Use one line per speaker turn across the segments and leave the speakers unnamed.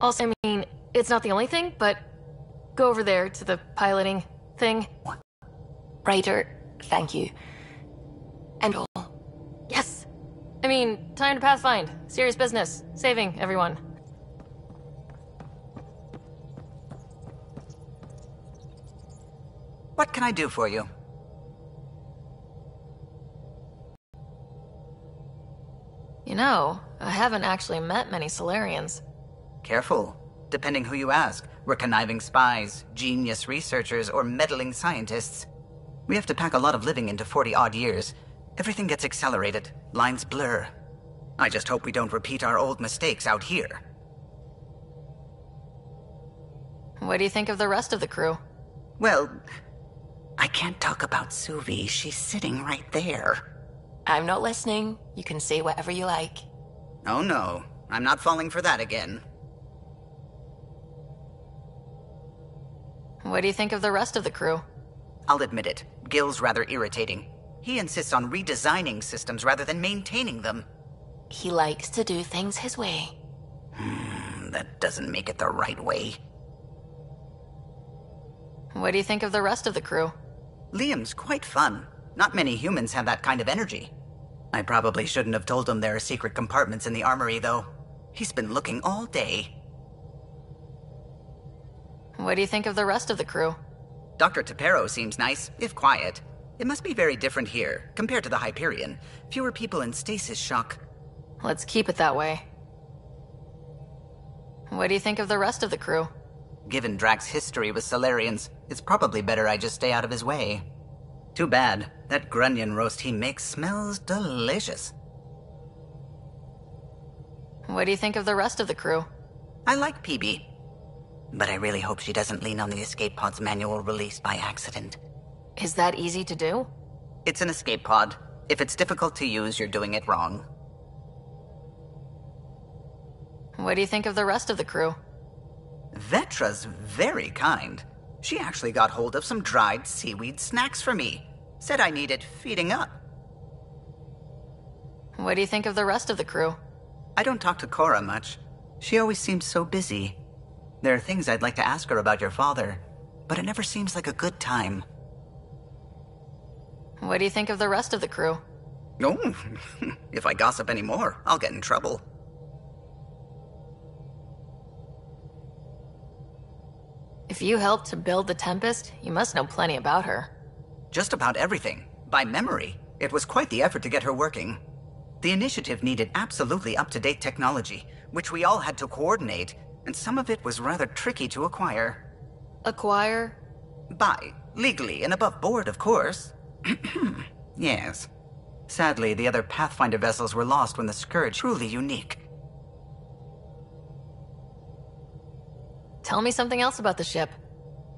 Also, I mean, it's not the only thing, but go over there to the piloting thing.
Raider, thank you. And all.
Yes! I mean, time to pathfind. Serious business. Saving everyone.
What can I do for you?
You know, I haven't actually met many Solarians.
Careful. Depending who you ask, we're conniving spies, genius researchers, or meddling scientists. We have to pack a lot of living into 40-odd years. Everything gets accelerated, lines blur. I just hope we don't repeat our old mistakes out here.
What do you think of the rest of the crew?
Well, I can't talk about Suvi. She's sitting right there.
I'm not listening. You can say whatever you like.
Oh no, I'm not falling for that again.
What do you think of the rest of the crew?
I'll admit it, Gil's rather irritating. He insists on redesigning systems rather than maintaining them.
He likes to do things his way.
That doesn't make it the right way.
What do you think of the rest of the crew?
Liam's quite fun. Not many humans have that kind of energy. I probably shouldn't have told him there are secret compartments in the armory, though. He's been looking all day.
What do you think of the rest of the crew?
Dr. Tapero seems nice, if quiet. It must be very different here, compared to the Hyperion. Fewer people in stasis shock.
Let's keep it that way. What do you think of the rest of the crew?
Given Drax's history with Solarians, it's probably better I just stay out of his way. Too bad. That grunion roast he makes smells delicious.
What do you think of the rest of the crew?
I like PB. But I really hope she doesn't lean on the escape pod's manual release by accident.
Is that easy to do?
It's an escape pod. If it's difficult to use, you're doing it wrong.
What do you think of the rest of the crew?
Vetra's very kind. She actually got hold of some dried seaweed snacks for me. Said I needed feeding up.
What do you think of the rest of the crew?
I don't talk to Cora much. She always seems so busy. There are things I'd like to ask her about your father, but it never seems like a good time.
What do you think of the rest of the crew?
Oh, if I gossip anymore, I'll get in trouble.
If you helped to build the Tempest, you must know plenty about her.
Just about everything, by memory. It was quite the effort to get her working. The initiative needed absolutely up-to-date technology, which we all had to coordinate, and some of it was rather tricky to acquire.
Acquire?
Buy, legally and above board, of course. Yes. Sadly, the other Pathfinder vessels were lost when the Scourge truly unique.
Tell me something else about the ship.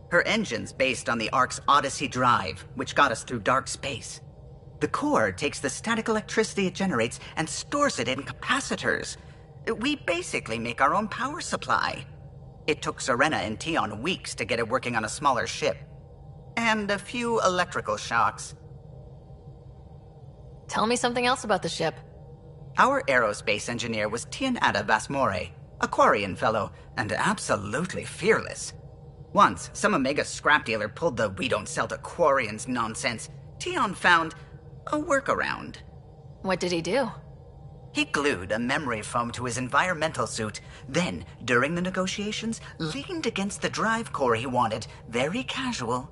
Her engine's based on the Ark's Odyssey drive, which got us through dark space. The core takes the static electricity it generates and stores it in capacitors. We basically make our own power supply. It took Serena and Tion weeks to get it working on a smaller ship. And a few electrical shocks.
Tell me something else about the ship.
Our aerospace engineer was Tianada Vasmore, a Quarian fellow, and absolutely fearless. Once, some Omega scrap dealer pulled the "we don't sell to Quarians" nonsense. Tion found a workaround.
What did he do?
He glued a memory foam to his environmental suit, then, during the negotiations, leaned against the drive core he wanted, very casual.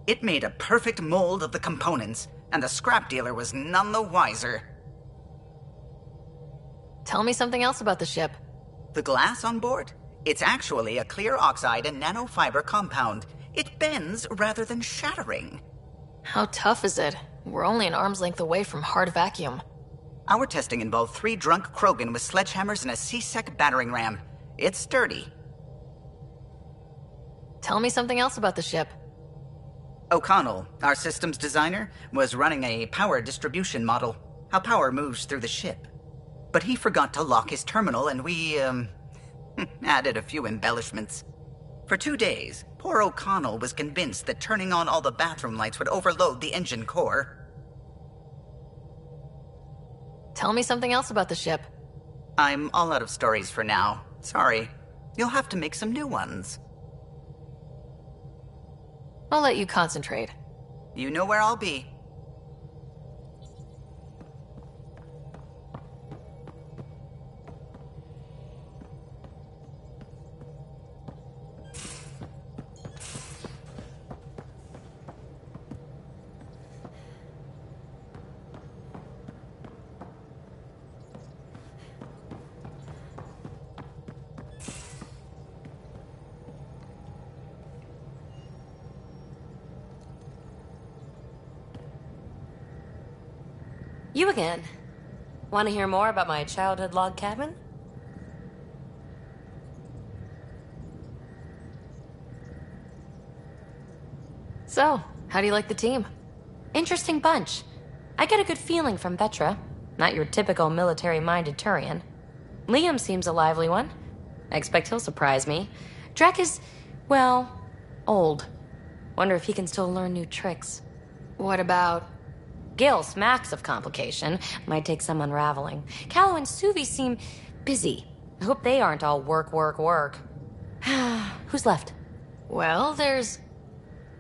It made a perfect mold of the components, and the scrap dealer was none the wiser.
Tell me something else about the ship.
The glass on board? It's actually a clear oxide and nanofiber compound. It bends rather than shattering.
How tough is it? We're only an arm's length away from hard vacuum.
Our testing involved 3 drunk Krogan with sledgehammers and a C-Sec battering ram. It's sturdy.
Tell me something else about the ship.
O'Connell, our systems designer, was running a power distribution model, how power moves through the ship. But he forgot to lock his terminal and we, added a few embellishments. For 2 days, poor O'Connell was convinced that turning on all the bathroom lights would overload the engine core.
Tell me something else about the ship.
I'm all out of stories for now. Sorry. You'll have to make some new ones.
I'll let you concentrate.
You know where I'll be.
You again. Want to hear more about my childhood log cabin?
So, how do you like the team?
Interesting bunch. I get a good feeling from Vetra. Not your typical military-minded Turian. Liam seems a lively one. I expect he'll surprise me. Drek is, well, old. Wonder if he can still learn new tricks.
What about...
Gil smacks of complication. Might take some unraveling. Callow and Suvi seem busy. I hope they aren't all work, work, work. Who's left?
Well, there's...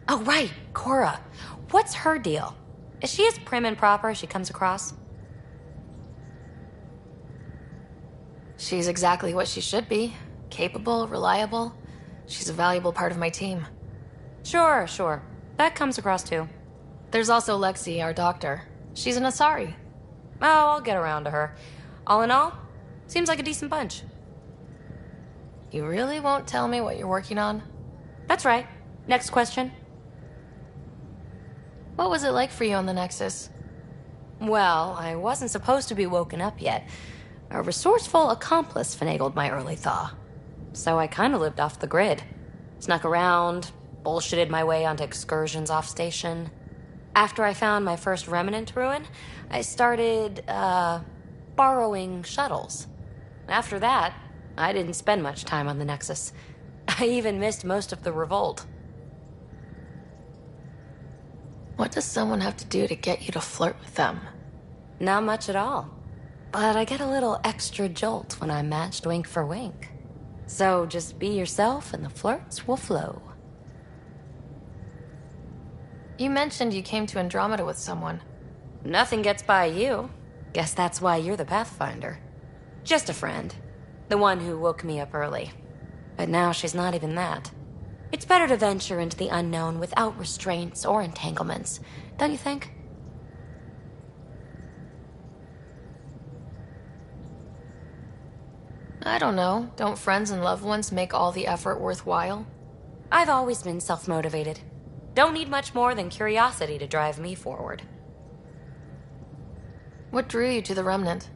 Oh, right, Cora. What's her deal? Is she as prim and proper as she comes across?
She's exactly what she should be. Capable, reliable. She's a valuable part of my team.
Sure. That comes across too.
There's also Lexi, our doctor. She's an Asari.
Oh, I'll get around to her. All in all, seems like a decent bunch.
You really won't tell me what you're working on?
That's right. Next question.
What was it like for you on the Nexus?
Well, I wasn't supposed to be woken up yet. A resourceful accomplice finagled my early thaw. So I kind of lived off the grid. Snuck around, bullshitted my way onto excursions off station. After I found my first remnant ruin, I started, borrowing shuttles. After that, I didn't spend much time on the Nexus. I even missed most of the revolt.
What does someone have to do to get you to flirt with them?
Not much at all. But I get a little extra jolt when I'm matched wink for wink. So just be yourself and the flirts will flow.
You mentioned you came to Andromeda with someone.
Nothing gets by you. Guess that's why you're the Pathfinder. Just a friend. The one who woke me up early. But now she's not even that. It's better to venture into the unknown without restraints or entanglements, don't you think?
I don't know. Don't friends and loved ones make all the effort worthwhile?
I've always been self-motivated. Don't need much more than curiosity to drive me forward.
What drew you to the Remnant?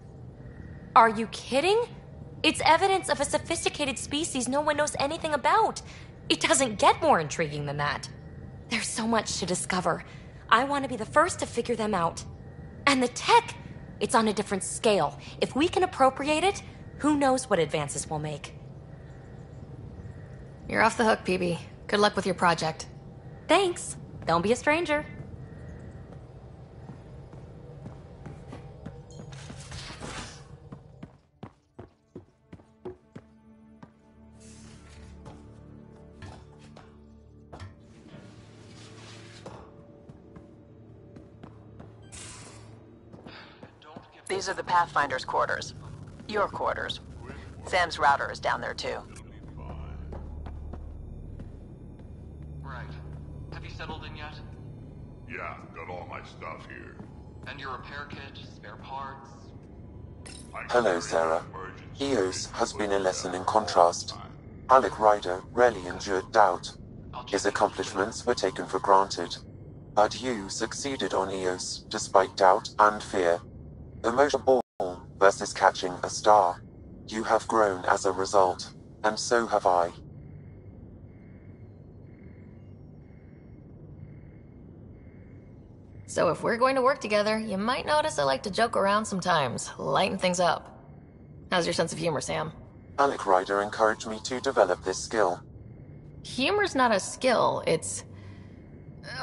Are you kidding? It's evidence of a sophisticated species no one knows anything about. It doesn't get more intriguing than that. There's so much to discover. I want to be the first to figure them out. And the tech, it's on a different scale. If we can appropriate it, who knows what advances we'll make.
You're off the hook, PB. Good luck with your project.
Thanks. Don't be a stranger.
These are the Pathfinder's quarters. Your quarters. Sam's router is down there too.
Right. Have you settled in yet?
Yeah, got all my stuff here.
And your repair kit, spare parts?
Hello, Sarah. Eos has been a lesson in contrast. Alec Ryder rarely endured doubt. His accomplishments were taken for granted. But you succeeded on Eos, despite doubt and fear. Emotional ball versus catching a star. You have grown as a result, and so have I.
So if we're going to work together, you might notice I like to joke around sometimes, lighten things up. How's your sense of humor, Sam?
Alec Ryder encouraged me to develop this skill.
Humor's not a skill, it's...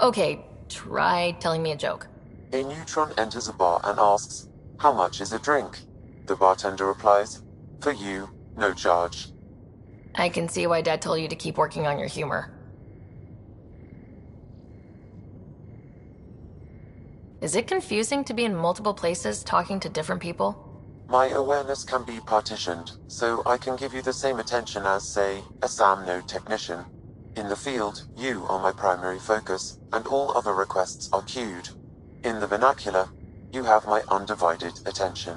Okay, try telling me a joke.
A neutron enters a bar and asks, "How much is a drink?" The bartender replies, "For you, no charge."
I can see why Dad told you to keep working on your humor. Is it confusing to be in multiple places talking to different people?
My awareness can be partitioned, so I can give you the same attention as, say, a SAM node technician. In the field, you are my primary focus, and all other requests are queued. In the vernacular, you have my undivided attention.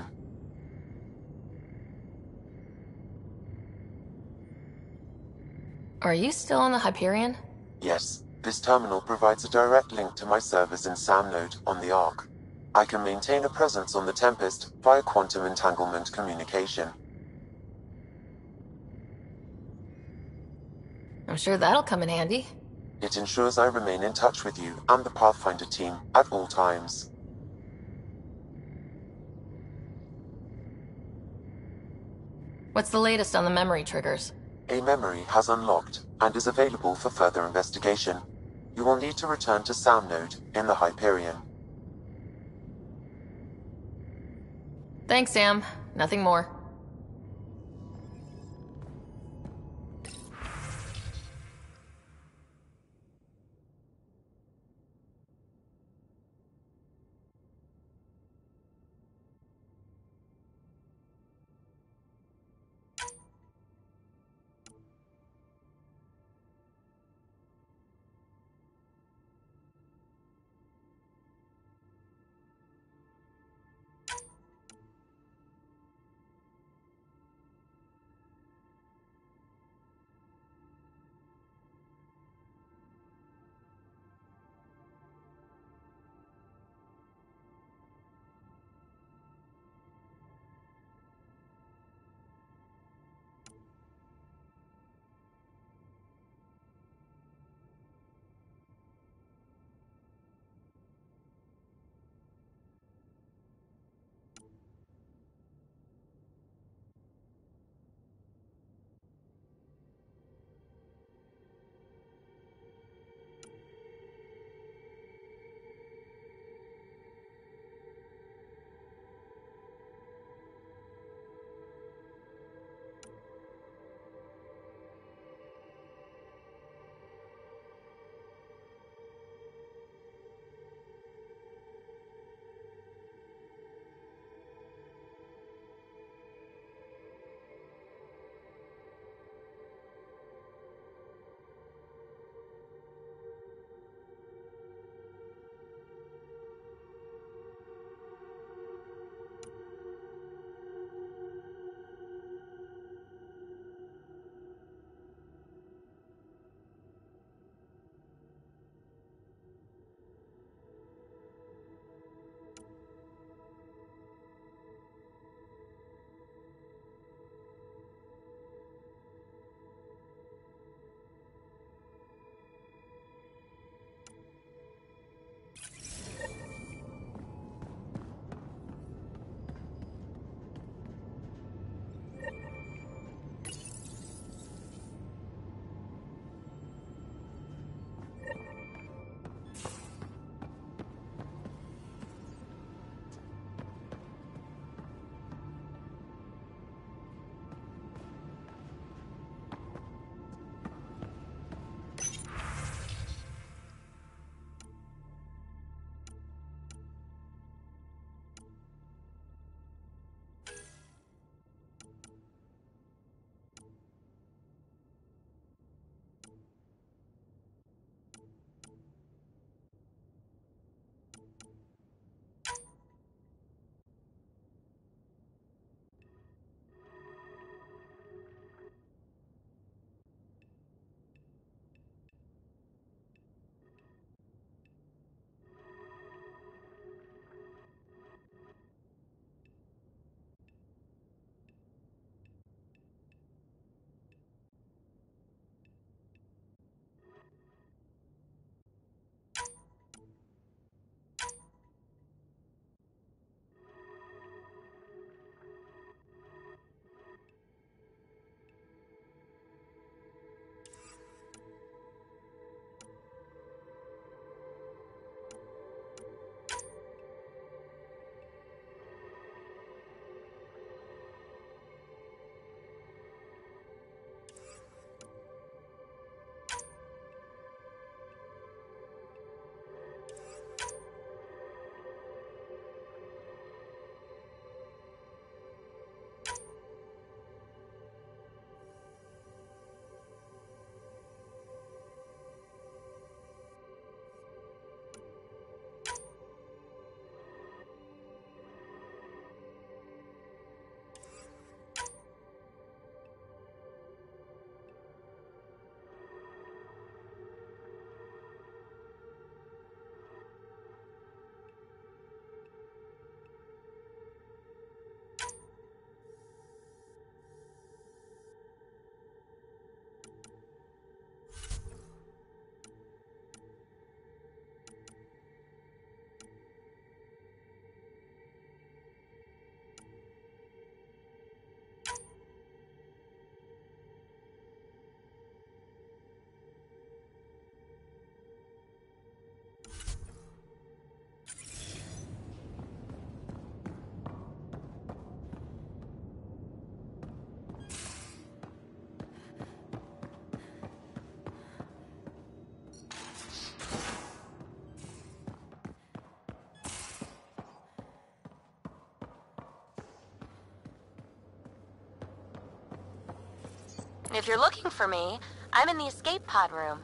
Are you still on the Hyperion?
Yes, this terminal provides a direct link to my servers in SAM node on the Ark. I can maintain a presence on the Tempest via quantum entanglement communication.
I'm sure that'll come in handy.
It ensures I remain in touch with you and the Pathfinder team at all times.
What's the latest on the memory triggers?
A memory has unlocked and is available for further investigation. You will need to return to SAM node in the Hyperion.
Thanks, Sam. Nothing more.
If you're looking for me, I'm in the escape pod room.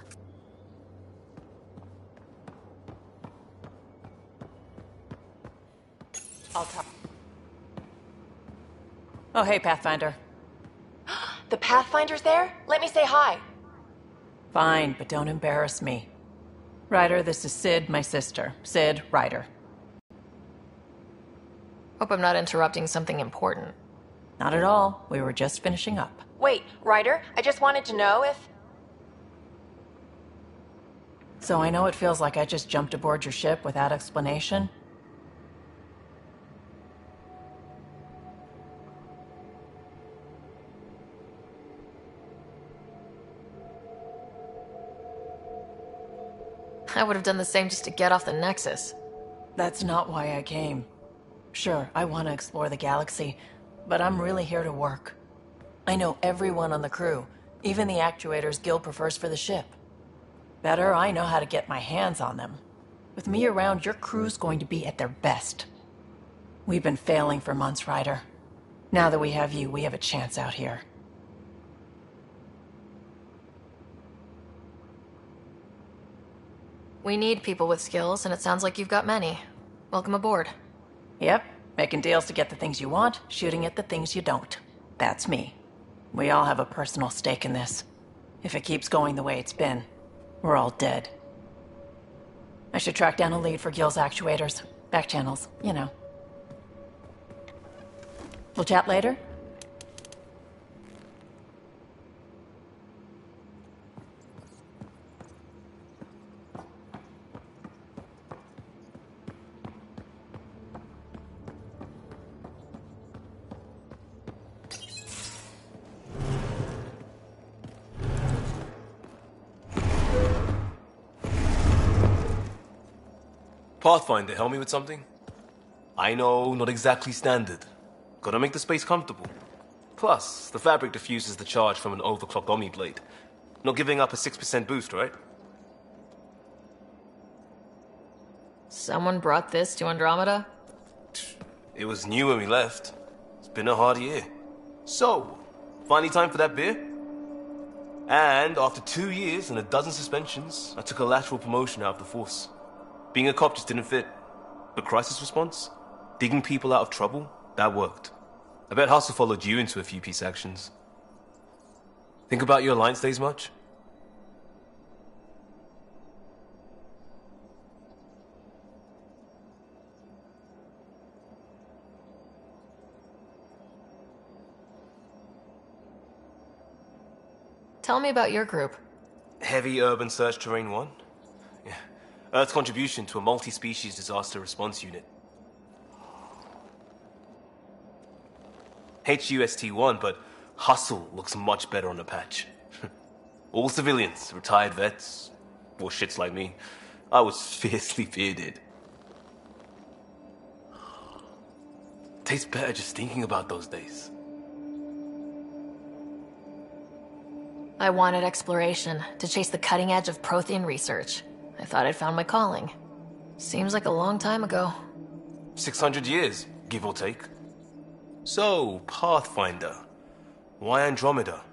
I'll talk. Oh, hey, Pathfinder.
The Pathfinder's there? Let me say hi.
Fine, but don't embarrass me. Ryder, this is Sid, my sister. Sid, Ryder.
Hope I'm not interrupting something important.
Not at all. We were just finishing up.
Wait, Ryder, I just wanted to know if...
So I know it feels like I just jumped aboard your ship without explanation.
I would have done the same just to get off the Nexus.
That's not why I came. Sure, I want to explore the galaxy, but I'm really here to work. I know everyone on the crew, even the actuators Gil prefers for the ship. Better, I know how to get my hands on them. With me around, your crew's going to be at their best. We've been failing for months, Ryder. Now that we have you, we have a chance out here.
We need people with skills, and it sounds like you've got many. Welcome aboard.
Yep, making deals to get the things you want, shooting at the things you don't. That's me. We all have a personal stake in this. If it keeps going the way it's been, we're all dead. I should track down a lead for Gil's actuators. Back channels, you know. We'll chat later?
Pathfinder, help me with something? I know, not exactly standard. Gotta make the space comfortable. Plus, the fabric diffuses the charge from an overclocked Omni blade. Not giving up a 6% boost, right?
Someone brought this to Andromeda?
It was new when we left. It's been a hard year. So, finally time for that beer? And after 2 years and a dozen suspensions, I took a lateral promotion out of the force. Being a cop just didn't fit. But crisis response? Digging people out of trouble? That worked. I bet Hustle followed you into a few peace actions. Think about your Alliance days much?
Tell me about your group.
Heavy Urban Search Terrain 1? Yeah. Earth's contribution to a multi-species disaster response unit. HUST-1, but Hustle looks much better on the patch. All civilians, retired vets, or shits like me. I was fiercely bearded. Tastes better just thinking about those days.
I wanted exploration, to chase the cutting edge of Prothean research. I thought I'd found my calling. Seems like a long time ago.
600 years, give or take. So, Pathfinder. Why Andromeda?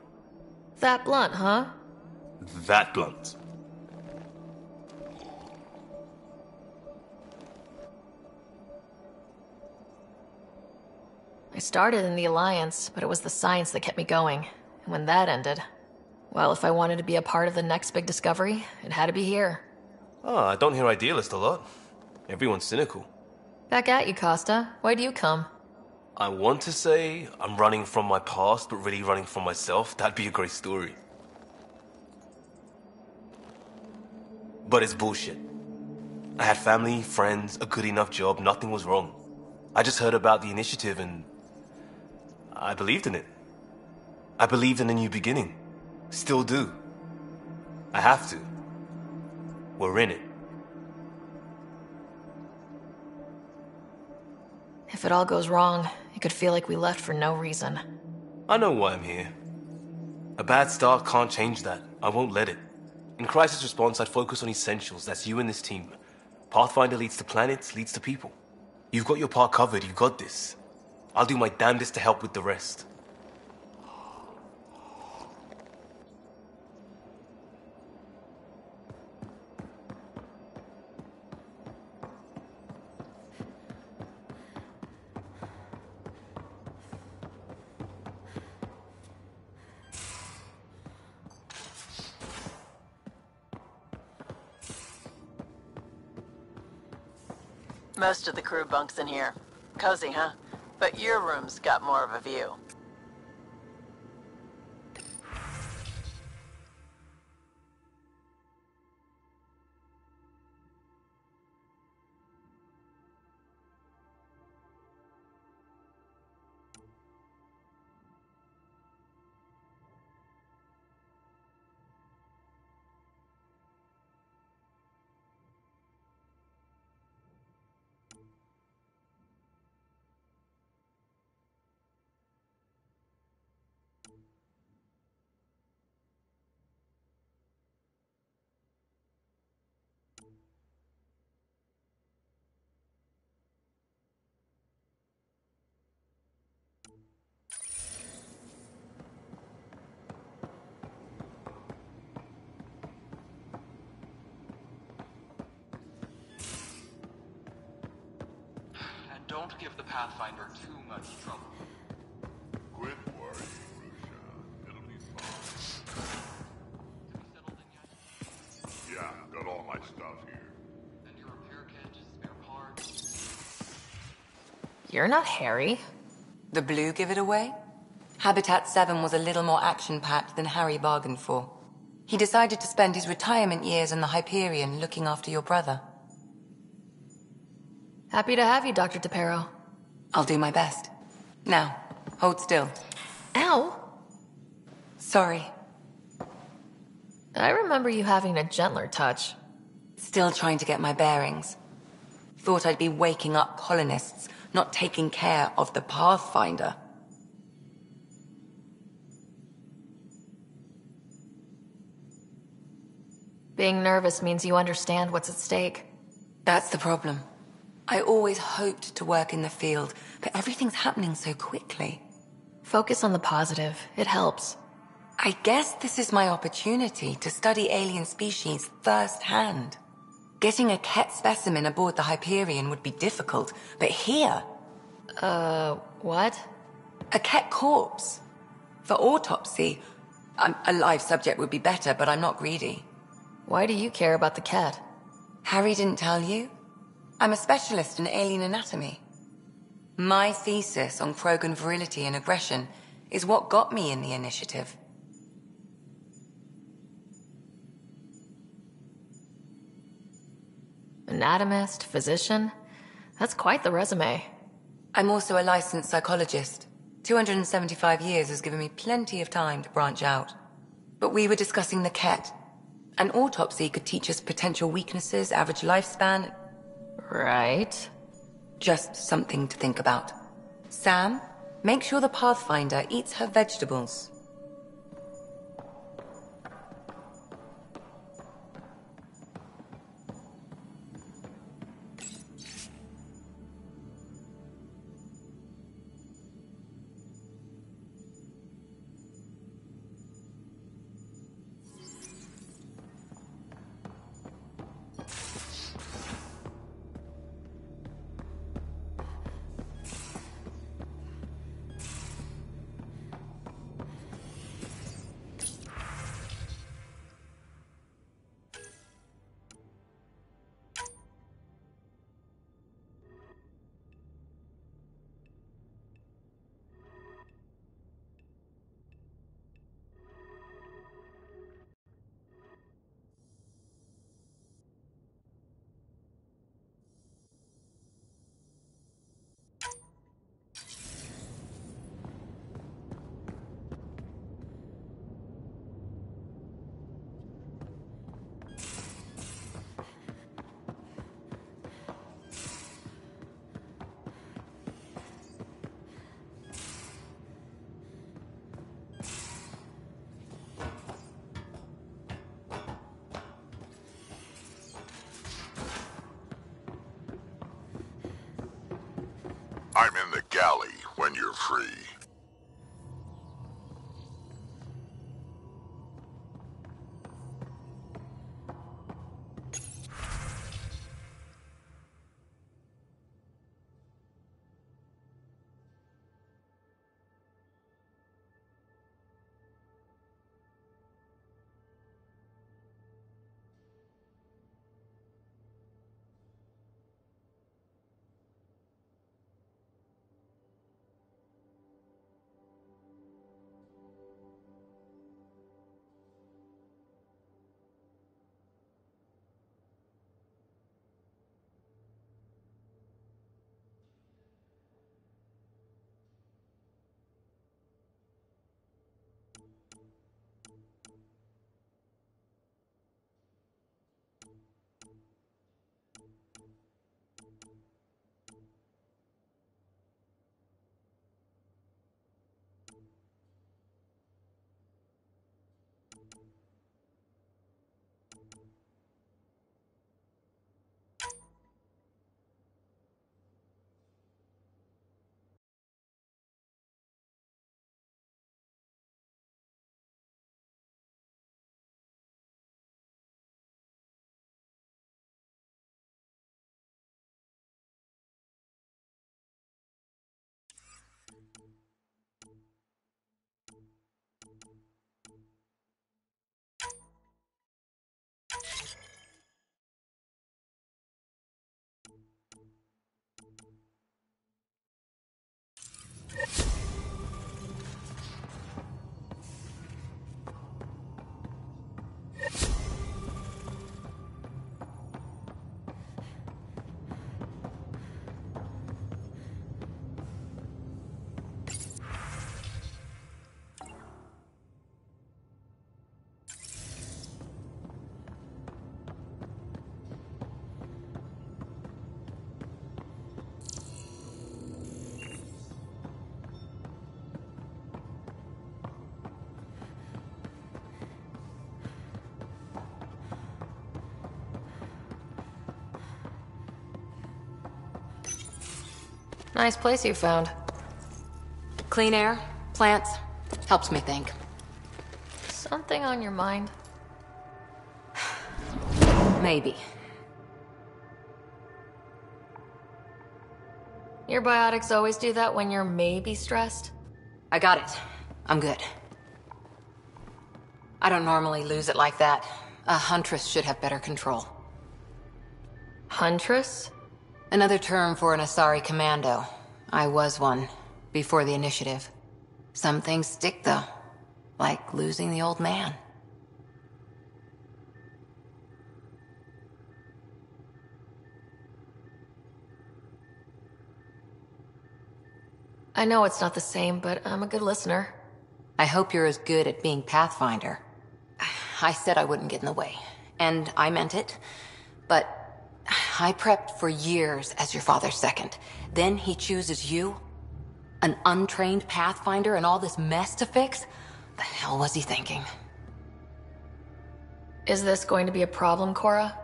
That blunt, huh?
That blunt.
I started in the Alliance, but it was the science that kept me going. And when that ended, well, if I wanted to be a part of the next big discovery, it had to be here.
I don't hear idealist a lot. Everyone's cynical.
Back at you, Costa. Why'd you come?
I want to say I'm running from my past, but really running from myself. That'd be a great story. But it's bullshit. I had family, friends, a good enough job, nothing was wrong. I just heard about the initiative and I believed in it. I believed in a new beginning. Still do. I have to. We're in it.
If it all goes wrong, it could feel like we left for no reason.
I know why I'm here. A bad start can't change that. I won't let it. In crisis response, I'd focus on essentials. That's you and this team. Pathfinder leads to planets, leads to people. You've got your part covered. You've got this. I'll do my damnedest to help with the rest.
Most of the crew bunks in here. Cozy, huh? But your room's got more of a view.
And don't give the Pathfinder too much trouble.
Quit worrying, Rusha. It'll be fine.
Have you settled in yet?
Yeah, got all my stuff here.
And your repair kit, spare parts?
You're not Harry.
The blue give it away? Habitat 7 was a little more action-packed than Harry bargained for. He decided to spend his retirement years in the Hyperion looking after your brother.
Happy to have you, Dr. DePero.
I'll do my best. Now, hold still.
Ow!
Sorry.
I remember you having a gentler touch.
Still trying to get my bearings. Thought I'd be waking up colonists, not taking care of the Pathfinder.
Being nervous means you understand what's at stake.
That's the problem. I always hoped to work in the field, but everything's happening so quickly.
Focus on the positive. It helps.
I guess this is my opportunity to study alien species firsthand. Getting a Ket specimen aboard the Hyperion would be difficult, but here...
What?
A Ket corpse. For autopsy, a live subject would be better, but I'm not greedy.
Why do you care about the cat?
Harry didn't tell you? I'm a specialist in alien anatomy. My thesis on Krogan virility and aggression is what got me in the initiative.
Anatomist, physician? That's quite the resume.
I'm also a licensed psychologist. 275 years has given me plenty of time to branch out. But we were discussing the Ket. An autopsy could teach us potential weaknesses, average lifespan.
Right.
Just something to think about. Sam, make sure the Pathfinder eats her vegetables.
I'm in the galley when you're free.
Nice place you found.
Clean air, plants, helps me think.
Something on your mind?
Maybe.
Your biotics always do that when you're maybe stressed?
I got it. I'm good. I don't normally lose it like that. A huntress should have better control.
Huntress?
Another term for an Asari commando. I was one, before the initiative. Some things stick, though. Like losing the old man.
I know it's not the same, but I'm a good listener.
I hope you're as good at being Pathfinder. I said I wouldn't get in the way, and I meant it. But I prepped for years as your father's second. Then he chooses you? An untrained Pathfinder and all this mess to fix? The hell was he thinking?
Is this going to be a problem, Cora?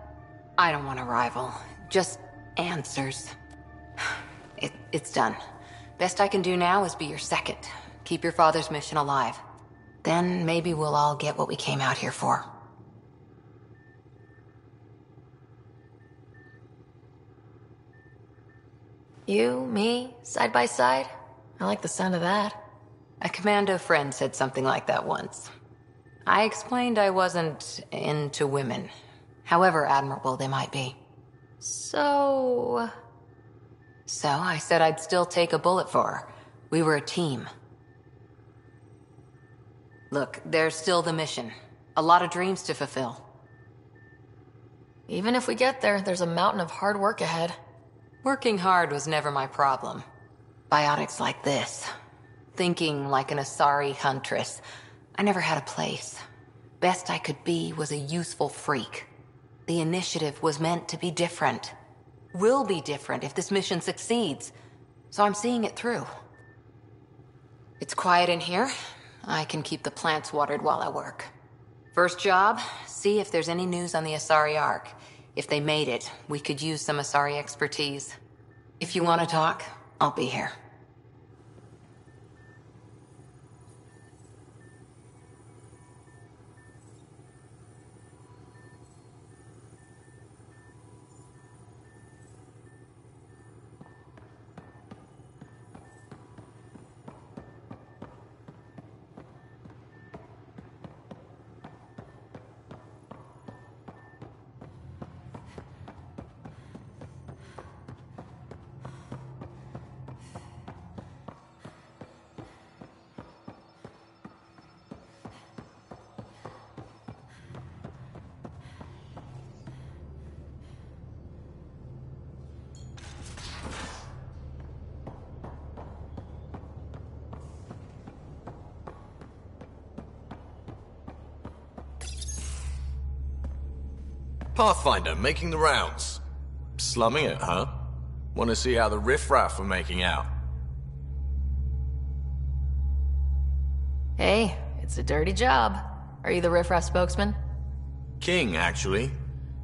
I don't want a rival. Just answers. It's done. Best I can do now is be your second. Keep your father's mission alive. Then maybe we'll all get what we came out here for.
You, me, side by side? I like the sound of that.
A commando friend said something like that once. I explained I wasn't into women, however admirable they might be.
So
I said I'd still take a bullet for her. We were a team. Look, there's still the mission. A lot of dreams to fulfill.
even if we get there, there's a mountain of hard work ahead.
Working hard was never my problem. Biotics like this. Thinking like an Asari huntress. I never had a place. Best I could be was a useful freak. The initiative was meant to be different. Will be different if this mission succeeds. So I'm seeing it through. It's quiet in here. I can keep the plants watered while I work. First job, see if there's any news on the Asari Ark. If they made it, we could use some Asari expertise. If you want to talk, I'll be here.
Pathfinder, making the rounds. Slumming it, huh? Want to see how the riffraff are making out?
Hey, it's a dirty job. Are you the riffraff spokesman?
King, actually.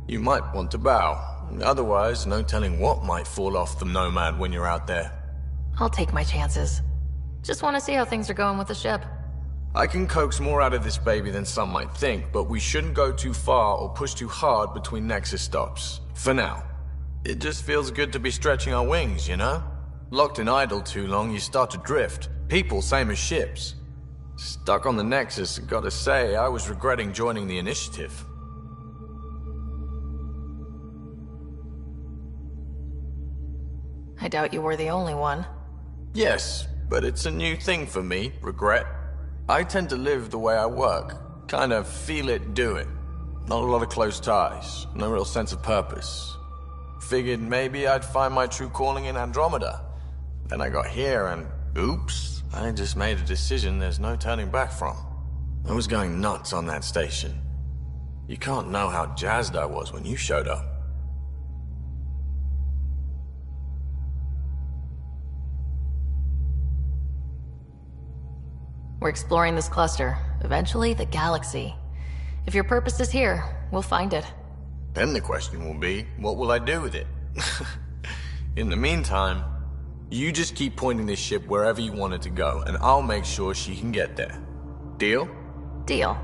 You might want to bow. Otherwise, no telling what might fall off the Nomad when you're out there.
I'll take my chances. Just want to see how things are going with the ship.
I can coax more out of this baby than some might think, but we shouldn't go too far or push too hard between Nexus stops. For now. It just feels good to be stretching our wings, you know? Locked in idle too long, you start to drift. People, same as ships. Stuck on the Nexus, gotta say, I was regretting joining the initiative.
I doubt you were the only one.
Yes, but it's a new thing for me, regret. I tend to live the way I work. Kind of feel it, do it. Not a lot of close ties, no real sense of purpose. Figured maybe I'd find my true calling in Andromeda. Then I got here and, oops, I just made a decision there's no turning back from. I was going nuts on that station. You can't know how jazzed I was when you showed up.
We're exploring this cluster, eventually the galaxy. If your purpose is here, we'll find it.
Then the question will be, what will I do with it? In the meantime, You just keep pointing this ship wherever you want it to go, and I'll make sure she can get there. Deal?
Deal.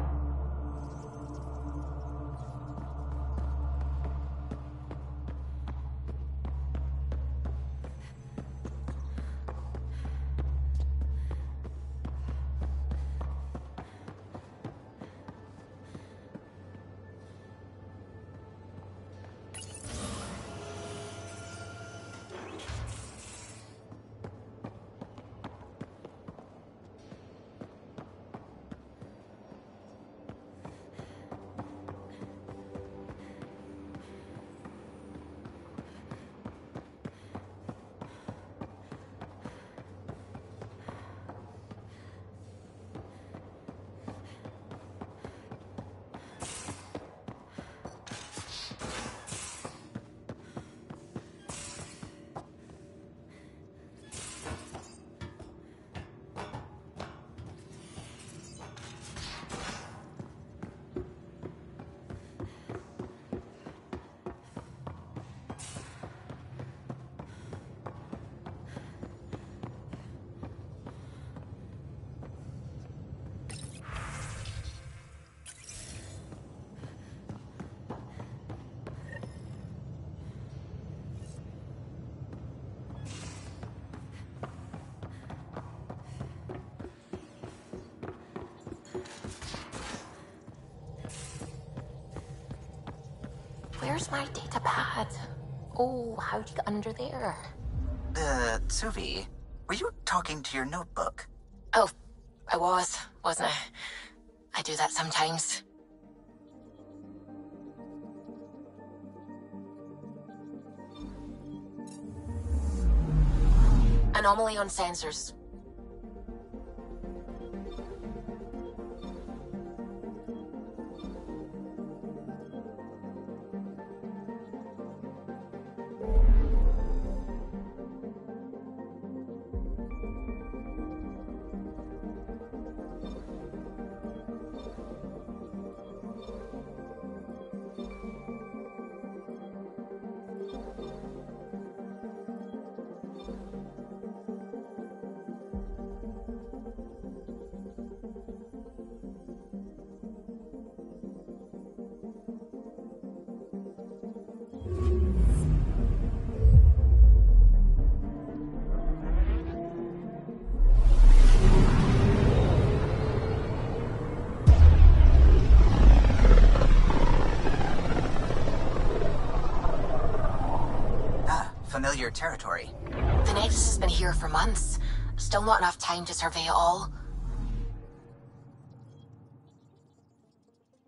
Where's my data pad? Oh, how'd you get under there?
Suvi, were you talking to your notebook?
Oh, I wasn't I? I do that sometimes. Anomaly on sensors.
Familiar territory.
The Nexus has been here for months. Still not enough time to survey it all.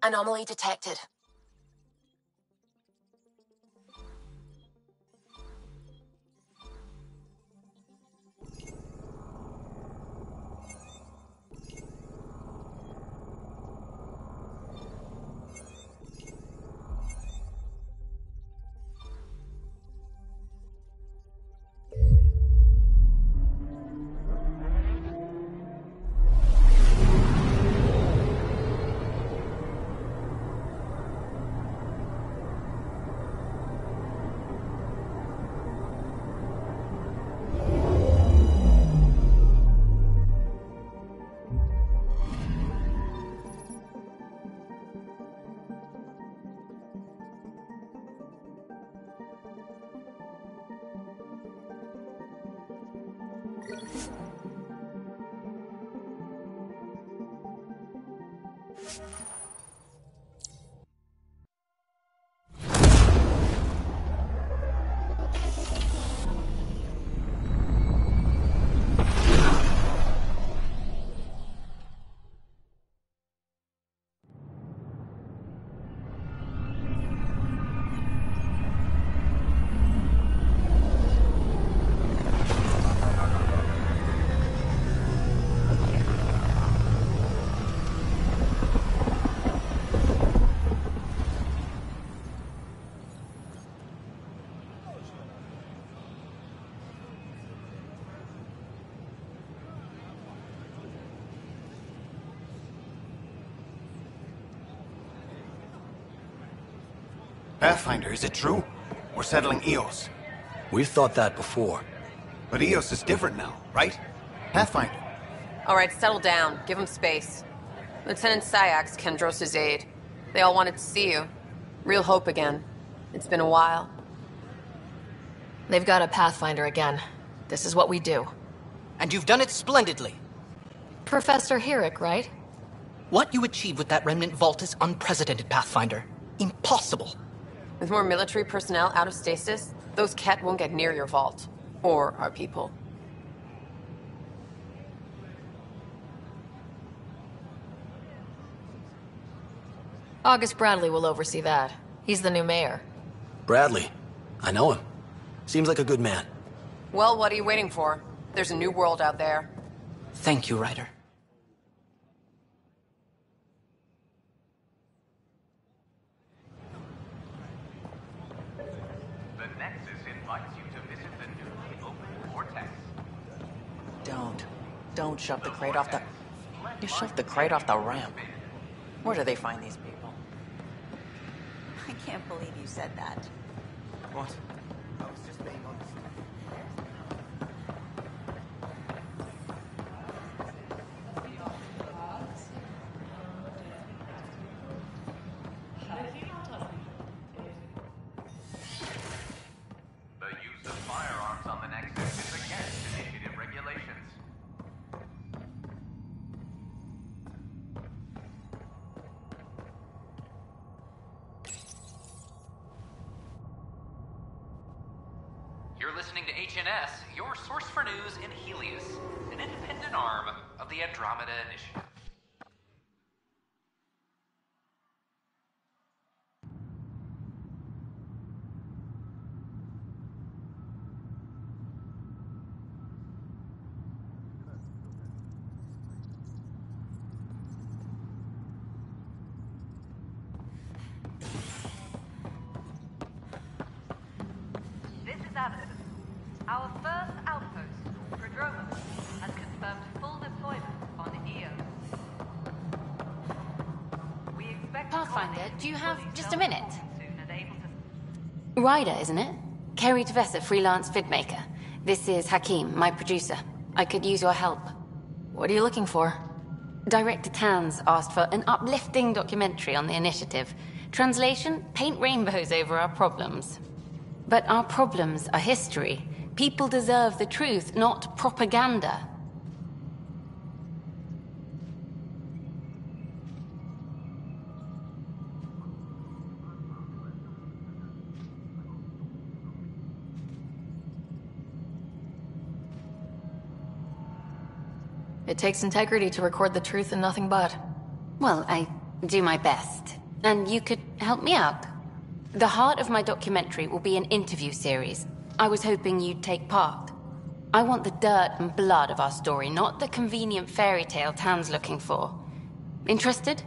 Anomaly detected.
Pathfinder, is it true? We're settling Eos.
We've thought that before.
But Eos is different now, right? Pathfinder.
All right, settle down. Give him space. Lieutenant Syax, Kendros' aide. They all wanted to see you. Real hope again. It's been a while.
They've got a Pathfinder again. This is what we do.
And you've done it splendidly.
Professor Herrick, right?
What you achieved with that remnant vault is unprecedented, Pathfinder. Impossible.
With more military personnel out of stasis, those Ket won't get near your vault. Or our people.
August Bradley will oversee that. He's the new mayor.
Bradley. I know him. Seems like a good man.
Well, what are you waiting for? There's a new world out there.
Thank you, Ryder.
The Nexus invites you to visit the newly opened vortex.
Don't shove the crate off the... You shoved the crate off the ramp. Where do they find these people?
I can't believe you said that.
What? I was just being honest.
The use of firearms on the Nexus is against initiative regulations. You're listening to HNS, your source for news in Helios, an independent arm of the Andromeda Initiative.
This is Addison. Our first outpost, Prodromos, has confirmed full deployment on Eos. We expect
Pathfinder, do you have just a minute?
soon and able to...
Ryder, isn't it? Kerry Tevessa, freelance vidmaker. This is Hakim, my producer. I could use your help.
What are you looking for?
Director Tans asked for an uplifting documentary on the initiative. Translation, paint rainbows over our problems. But our problems are history. People deserve the truth, not propaganda.
It takes integrity to record the truth and nothing but.
Well, I do my best. And you could help me out. The heart of my documentary will be an interview series. I was hoping you'd take part. I want the dirt and blood of our story, not the convenient fairy tale Tan's looking for. Interested?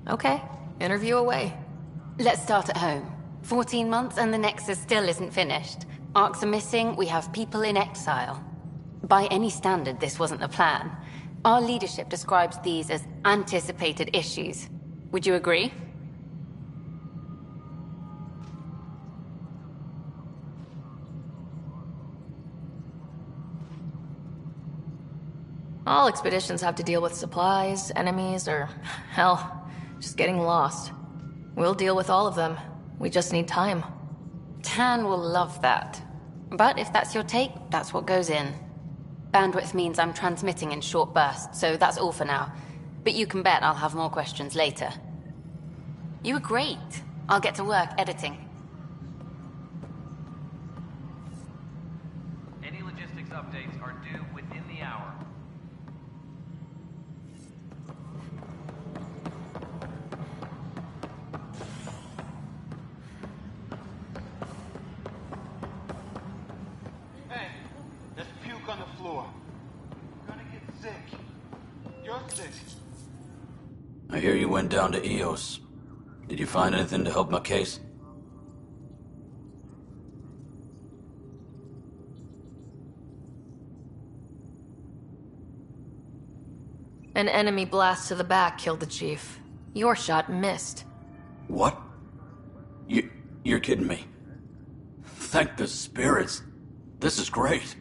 Okay, interview away.
Let's start at home. 14 months and the Nexus still isn't finished. Arcs are missing, we have people in exile. By any standard, this wasn't the plan. Our leadership describes these as anticipated issues. Would you agree?
All expeditions have to deal with supplies, enemies, or, hell, just getting lost. We'll deal with all of them. We just need time.
Tan will love that. But if that's your take, that's what goes in. Bandwidth means I'm transmitting in short bursts, so that's all for now. But you can bet I'll have more questions later. You were great. I'll get to work editing.
Any logistics updates are due within the hour.
Hey, there's puke on the floor. You're gonna get sick. You're sick.
I hear you went down to Eos. Did you find anything to help my case?
An enemy blast to the back killed the chief. Your shot missed.
What? You're kidding me. Thank the spirits. This is great.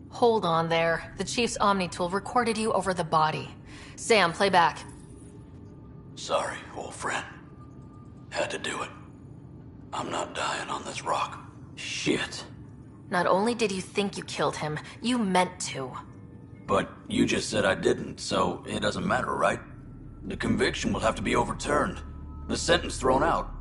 Hold on there. The Chief's Omni tool recorded you over the body. Sam, play back.
Sorry, old friend. Had to do it. I'm not dying on this rock. Shit.
Not only did you think you killed him, you meant to.
But you just said I didn't, so it doesn't matter, right? The conviction will have to be overturned. The sentence thrown out.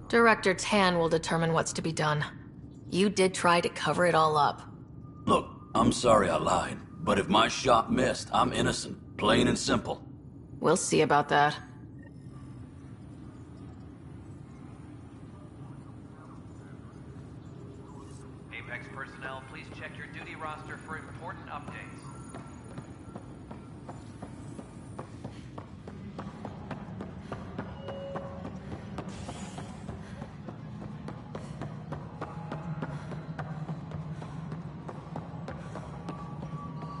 Director Tan will determine what's to be done. You did try to cover it all up.
Look, I'm sorry I lied, but if my shot missed, I'm innocent. Plain and simple.
We'll see about that.
Apex personnel, please check your duty roster for important updates.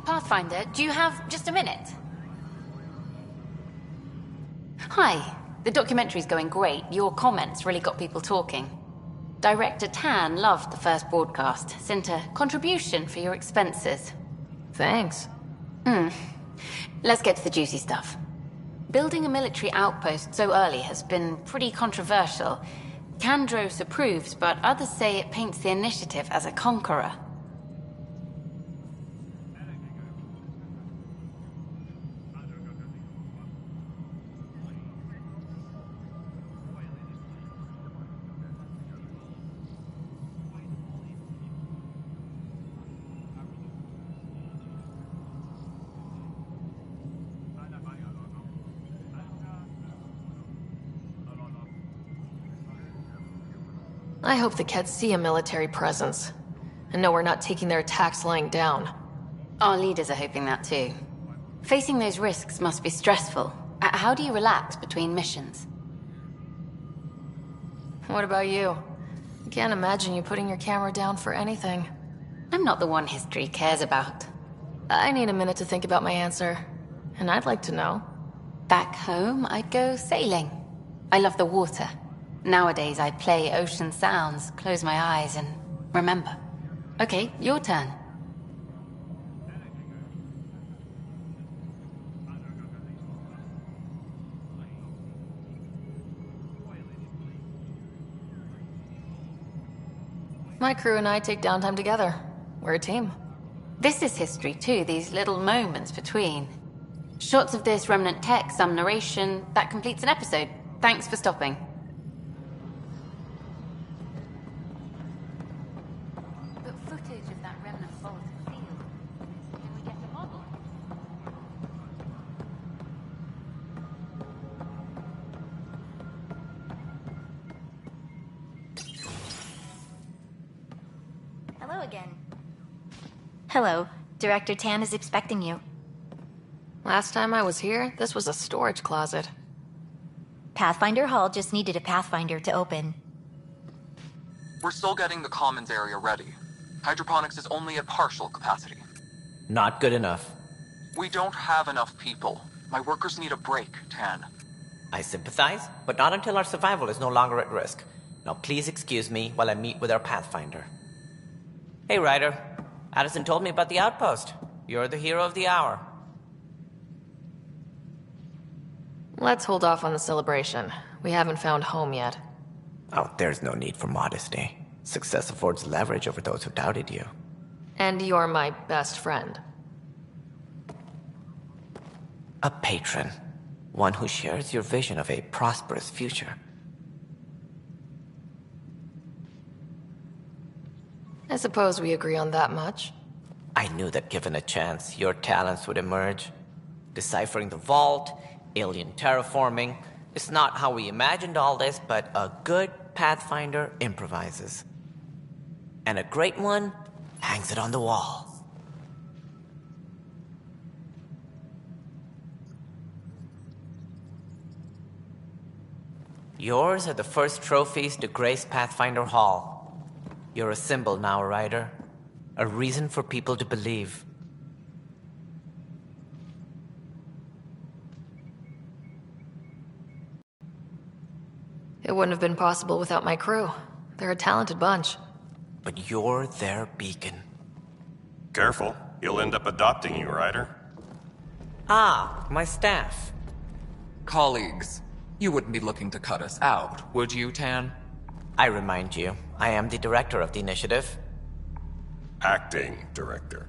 Pathfinder, do you have just a minute? Hi. The documentary's going great. Your comments really got people talking. Director Tan loved the first broadcast. Sent a contribution for your expenses.
Thanks.
Let's get to the juicy stuff. Building a military outpost so early has been pretty controversial. Kandros approves, but others say it paints the initiative as a conqueror.
I hope the Keds see a military presence, and know we're not taking their attacks lying down.
Our leaders are hoping that too. Facing those risks must be stressful. How do you relax between missions?
What about you? I can't imagine you putting your camera down for anything.
I'm not the one history cares about.
I need a minute to think about my answer, and I'd like to know.
Back home, I'd go sailing. I love the water. Nowadays, I play ocean sounds, close my eyes, and remember. Okay, your turn.
My crew and I take downtime together. We're a team.
This is history too, these little moments between. Shots of this remnant tech, some narration, that completes an episode. Thanks for stopping. But footage of that remnant vault field. Can we get a model?
Hello again. Hello. Director Tan is expecting you.
Last time I was here, this was a storage closet.
Pathfinder Hall just needed a Pathfinder to open.
We're still getting the commons area ready. Hydroponics is only at partial capacity.
Not good enough.
We don't have enough people. My workers need a break, Tan.
I sympathize, but not until our survival is no longer at risk. Now please excuse me while I meet with our Pathfinder. Hey, Ryder. Addison told me about the outpost. You're the hero of the hour.
Let's hold off on the celebration. We haven't found home yet.
Oh, there's no need for modesty. Success affords leverage over those who doubted you.
And you're my best friend.
A patron. One who shares your vision of a prosperous future.
I suppose we agree on that much.
I knew that given a chance, your talents would emerge. Deciphering the vault, alien terraforming. It's not how we imagined all this, but a good Pathfinder improvises. And a great one hangs it on the wall. Yours are the first trophies to grace Pathfinder Hall. You're a symbol now, Ryder. A reason for people to believe.
It wouldn't have been possible without my crew. They're a talented bunch.
But you're their beacon.
Careful. He'll end up adopting you, Ryder.
Ah, my staff.
Colleagues, you wouldn't be looking to cut us out, would you, Tan?
I remind you, I am the director of the initiative.
Acting director.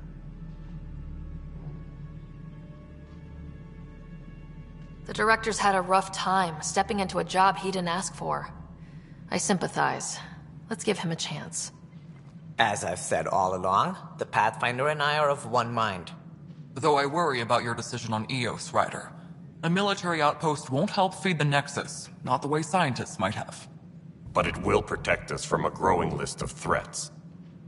The director's had a rough time stepping into a job he didn't ask for. I sympathize. Let's give him a chance.
As I've said all along, the Pathfinder and I are of one mind.
Though I worry about your decision on Eos, Ryder. A military outpost won't help feed the Nexus, not the way scientists might have.
But it will protect us from a growing list of threats.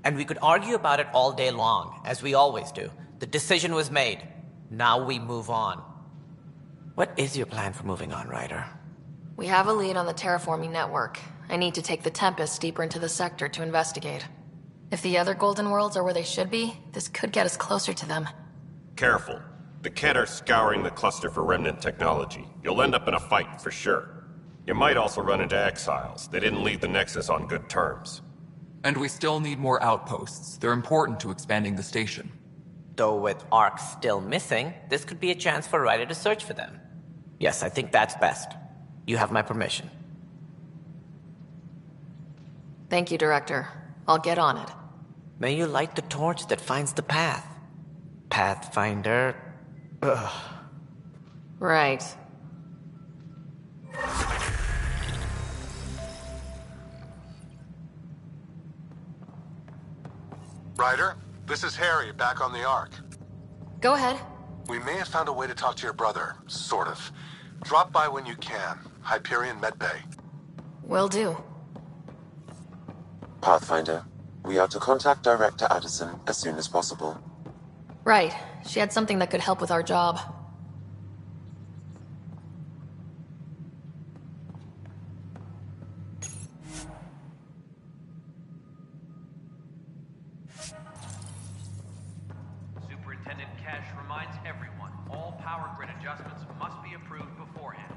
And we could argue about it all day long, as we always do. The decision was made. Now we move on. What is your plan for moving on, Ryder?
We have a lead on the terraforming network. I need to take the Tempest deeper into the sector to investigate. If the other Golden Worlds are where they should be, this could get us closer to them.
Careful. The Kett are scouring the cluster for remnant technology. You'll end up in a fight, for sure. You might also run into exiles. They didn't leave the Nexus on good terms.
And we still need more outposts. They're important to expanding the station.
Though with Ark still missing, this could be a chance for Ryder to search for them. Yes, I think that's best. You have my permission.
Thank you, Director. I'll get on it.
May you light the torch that finds the path. Pathfinder... Ugh.
Right.
Ryder, this is Harry, back on the Ark.
Go ahead.
We may have found a way to talk to your brother, sort of. Drop by when you can. Hyperion Medbay.
Will do.
Pathfinder, we are to contact Director Addison as soon as possible.
Right. She had something that could help with our job.
Superintendent Cash reminds everyone, all power grid adjustments must be approved beforehand.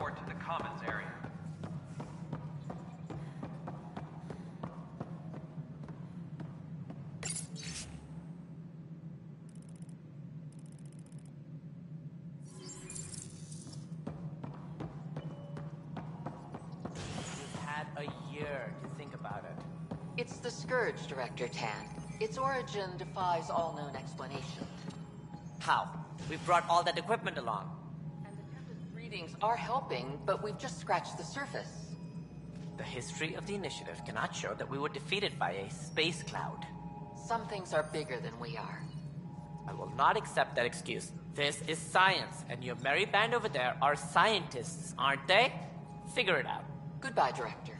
teleport to the Commons area.
You've had a year to think about it.
It's the Scourge, Director Tan. Its origin defies all known explanation.
How? We brought all that equipment along.
Readings are helping, but we've just scratched the surface.
The history of the initiative cannot show that we were defeated by a space cloud.
Some things are bigger than we are.
I will not accept that excuse. This is science, and your merry band over there are scientists, aren't they? Figure it out.
Goodbye, Director.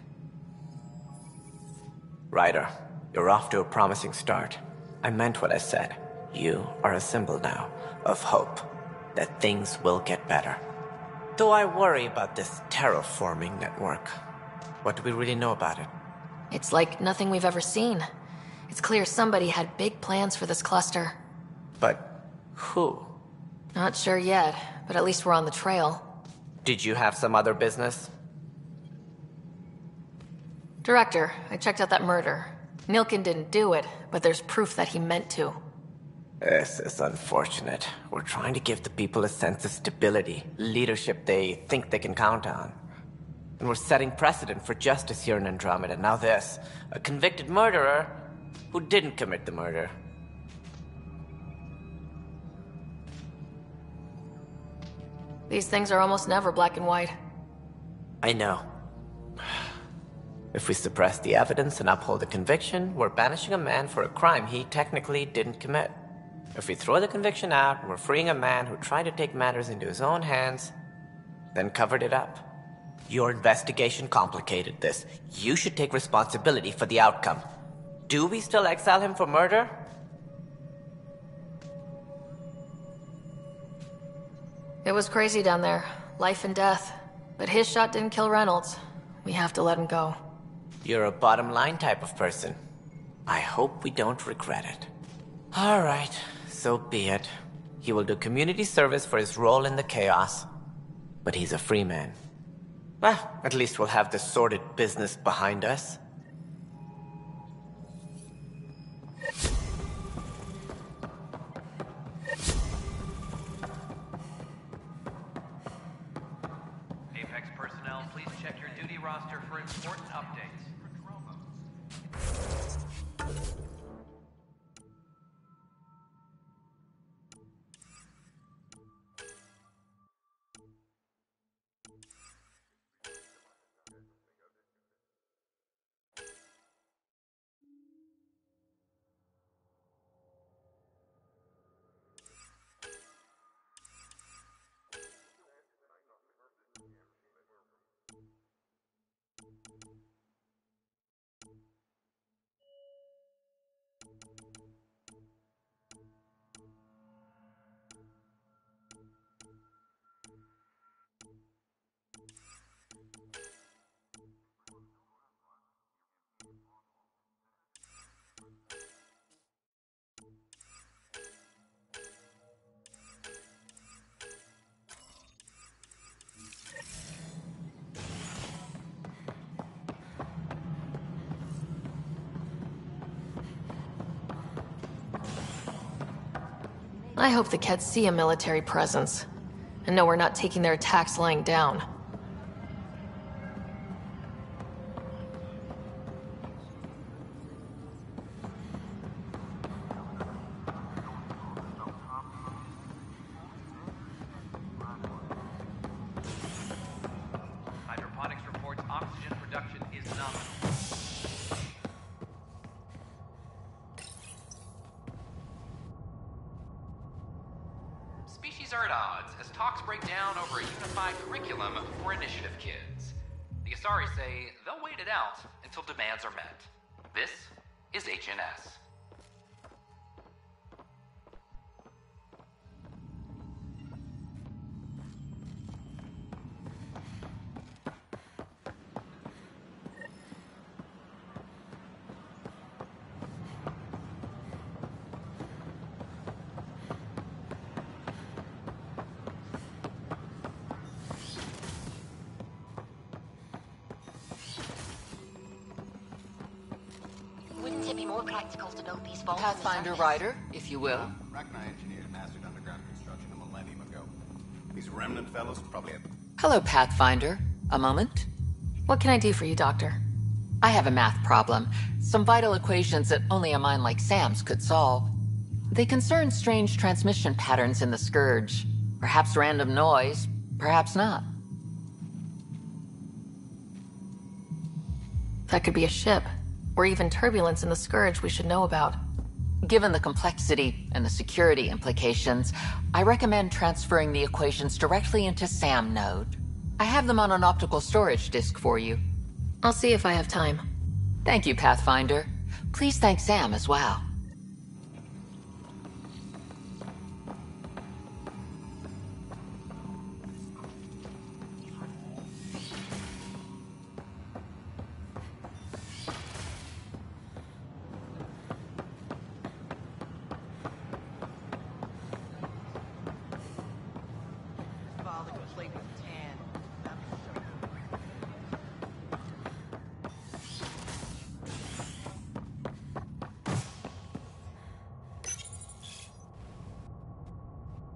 Ryder, you're off to a promising start. I meant what I said. You are a symbol now of hope that things will get better. Though I worry about this terraforming network. What do we really know about it?
It's like nothing we've ever seen. It's clear somebody had big plans for this cluster.
But who?
Not sure yet, but at least we're on the trail.
Did you have some other business?
Director, I checked out that murder. Nilkin didn't do it, but there's proof that he meant to.
This is unfortunate. We're trying to give the people a sense of stability, leadership they think they can count on. And we're setting precedent for justice here in Andromeda. Now this, a convicted murderer who didn't commit the murder.
These things are almost never black and white.
I know. If we suppress the evidence and uphold the conviction, we're banishing a man for a crime he technically didn't commit. If we throw the conviction out, we're freeing a man who tried to take matters into his own hands, then covered it up. Your investigation complicated this. You should take responsibility for the outcome. Do we still exile him for murder?
It was crazy down there. Life and death. But his shot didn't kill Reynolds. We have to let him go.
You're a bottom line type of person. I hope we don't regret it. All right, so be it. He will do community service for his role in the chaos. But he's a free man. Well, at least we'll have the sordid business behind us.
Apex personnel, please check your duty roster for important updates.
I hope the Keds see a military presence, and know we're not taking their attacks lying down.
Hydroponics reports oxygen production is nominal. Species are at odds as talks break down over a unified curriculum for initiative kids. The Asari say they'll wait it out until demands are met. This is HNS.
be more practical to note these faults. Pathfinder Ryder, if you will.
Rachni engineers mastered underground construction a millennium ago. These remnant fellows probably have...
Hello, Pathfinder. A moment?
What can I do for you, Doctor?
I have a math problem. Some vital equations that only a mind like Sam's could solve. They concern strange transmission patterns in the Scourge. Perhaps random noise, perhaps not.
That could be a ship, or even turbulence in the Scourge we should know about.
Given the complexity and the security implications, I recommend transferring the equations directly into SAM node. I have them on an optical storage disk for you.
I'll see if I have time.
Thank you, Pathfinder. Please thank Sam as well.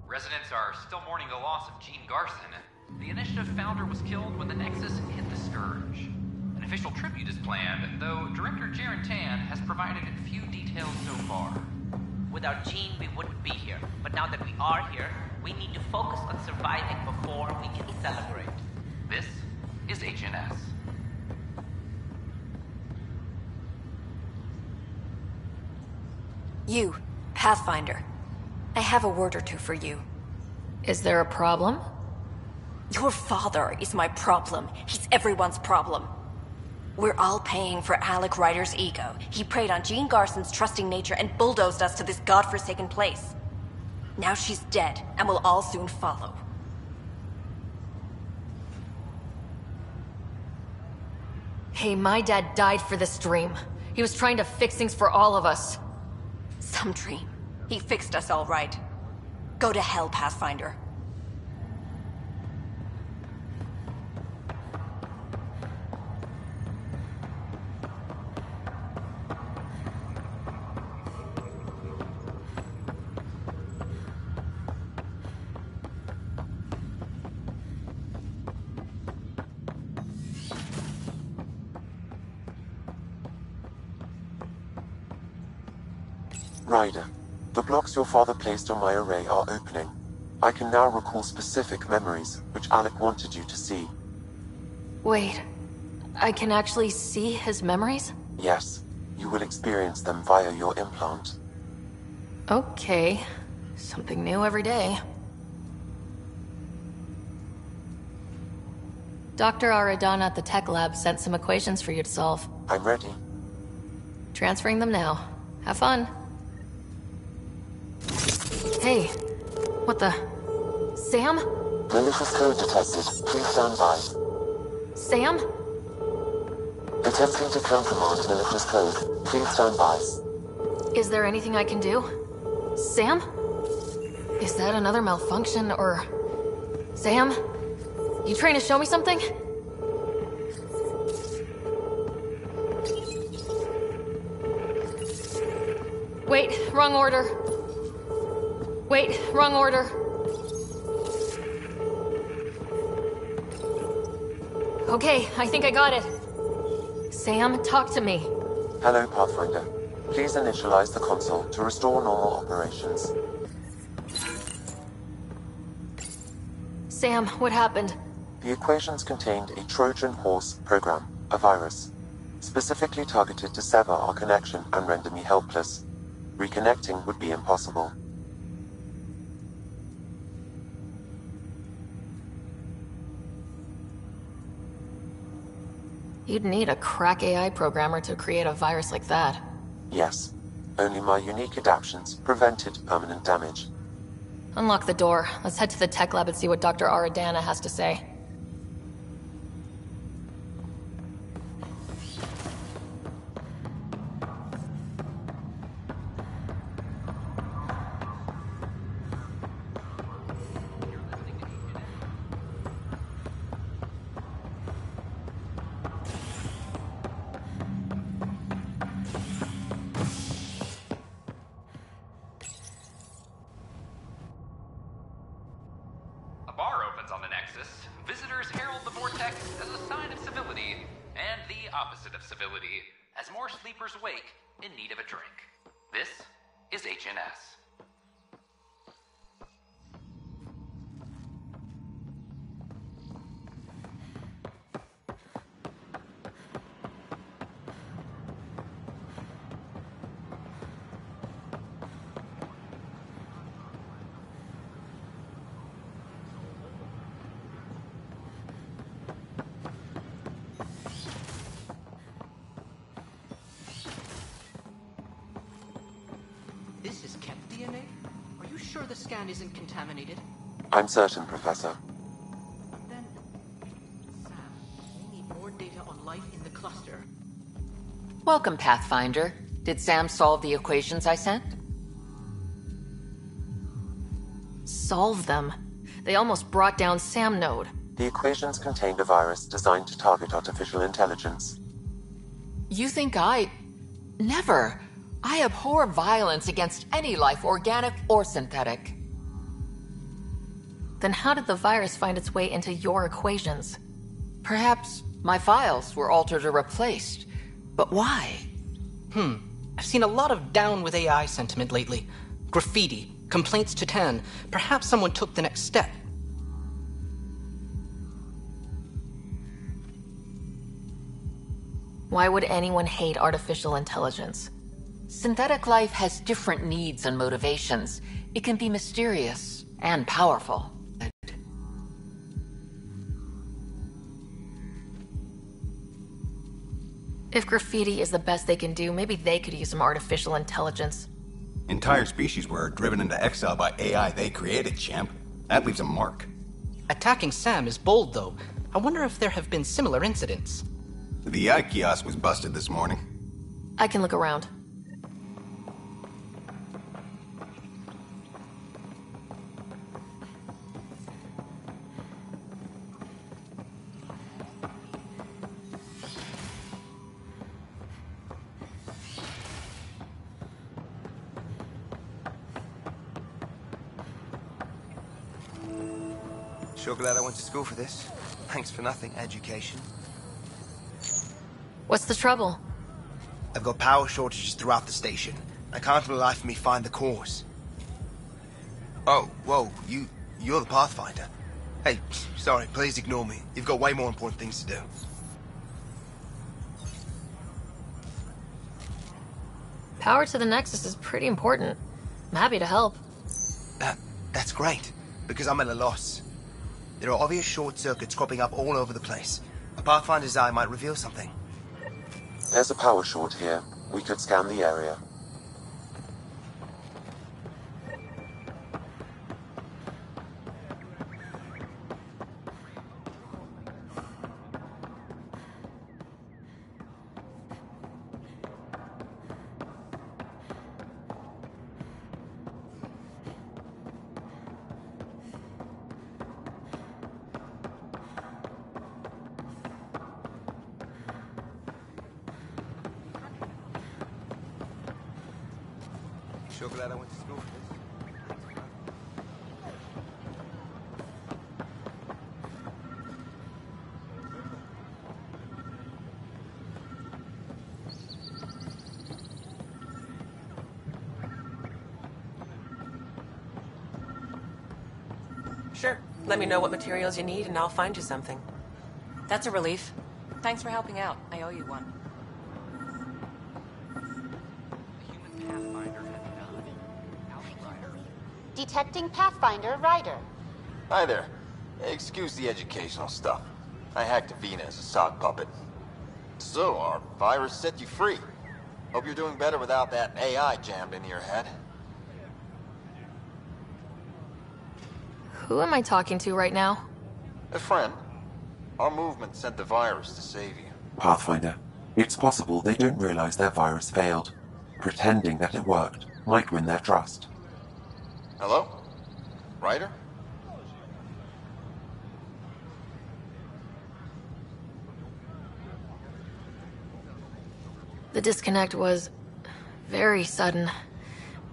Residents are still mourning the loss of Gene Garson. The Initiative founder was killed when the Nexus hit the Scourge. An official tribute is planned, though Director Jaren Tan has provided few details so far.
Without Gene, we wouldn't be here. But now that we are here, we need to focus on surviving before we can celebrate.
This is HNS.
You, Pathfinder. I have a word or two for you.
Is there a problem?
Your father is my problem. He's everyone's problem. We're all paying for Alec Ryder's ego. He preyed on Jean Garson's trusting nature and bulldozed us to this godforsaken place. Now she's dead, and we'll all soon follow.
Hey, my dad died for this dream. He was trying to fix things for all of us.
Some dream. He fixed us all right. Go to hell, Pathfinder.
Ryder, the blocks your father placed on my array are opening. I can now recall specific memories, which Alec wanted you to see.
Wait, I can actually see his memories?
Yes, you will experience them via your implant.
Okay, something new every day. Dr. Aradana at the tech lab sent some equations for you to solve.
I'm ready.
Transferring them now. Have fun. Hey, what the... Sam?
Malicious code detected. Please stand by.
Sam?
Attempting to countermand malicious code. Please stand by.
Is there anything I can do? Sam? Is that another malfunction, or... Sam? You trying to show me something? Wait, wrong order. Wait, wrong order. Okay, I think I got it. Sam, talk to me.
Hello, Pathfinder. Please initialize the console to restore normal operations.
Sam, what happened?
The equations contained a Trojan horse program, a virus, specifically targeted to sever our connection and render me helpless. Reconnecting would be impossible.
You'd need a crack AI programmer to create a virus like that.
Yes. Only my unique adaptions prevented permanent damage.
Unlock the door. Let's head to the tech lab and see what Dr. Aradana has to say.
visitors herald the vortex as a sign of civility, and the opposite of civility, as more sleepers wake in need of a drink. This is HNS.
This is Kent DNA? Are you sure the scan isn't contaminated?
I'm certain, Professor.
Then, Sam, we need more data on life in the cluster.
Welcome, Pathfinder. Did Sam solve the equations I sent?
Solve them? They almost brought down Sam Node.
The equations contained a virus designed to target artificial intelligence.
You think I... Never. I abhor violence against any life, organic or synthetic.
Then how did the virus find its way into your equations?
Perhaps my files were altered or replaced. But why?
I've seen a lot of down with AI sentiment lately. Graffiti, complaints to Tan. Perhaps someone took the next step.
Why would anyone hate artificial intelligence?
Synthetic life has different needs and motivations. It can be mysterious and powerful.
If graffiti is the best they can do, maybe they could use some artificial intelligence.
Entire species were driven into exile by AI they created, champ. That leaves a mark.
Attacking Sam is bold, though. I wonder if there have been similar incidents.
The eye kiosk was busted this morning.
I can look around.
Sure glad I went to school for this. Thanks for nothing, education.
What's the trouble?
I've got power shortages throughout the station. I can't for the life of me find the cause. Oh, whoa, you're the Pathfinder. Hey, sorry, please ignore me. You've got way more important things to do.
Power to the Nexus is pretty important. I'm happy to help.
That's great, because I'm at a loss. There are obvious short circuits cropping up all over the place. A Pathfinder's eye might reveal something.
There's a power short here. We could scan the area.
Sure glad I went to school for this.
Sure. Let me know what materials you need and I'll find you something.
That's a relief. Thanks for helping out. I owe you one.
Detecting Pathfinder Ryder.
Hi there. Excuse the educational stuff. I hacked Avina as a sock puppet. So, our virus set you free. Hope you're doing better without that AI jammed into your head.
Who am I talking to right now?
A friend. Our movement sent the virus to save you.
Pathfinder, it's possible they don't realize their virus failed. Pretending that it worked might win their trust.
Hello? Ryder?
The disconnect was very sudden.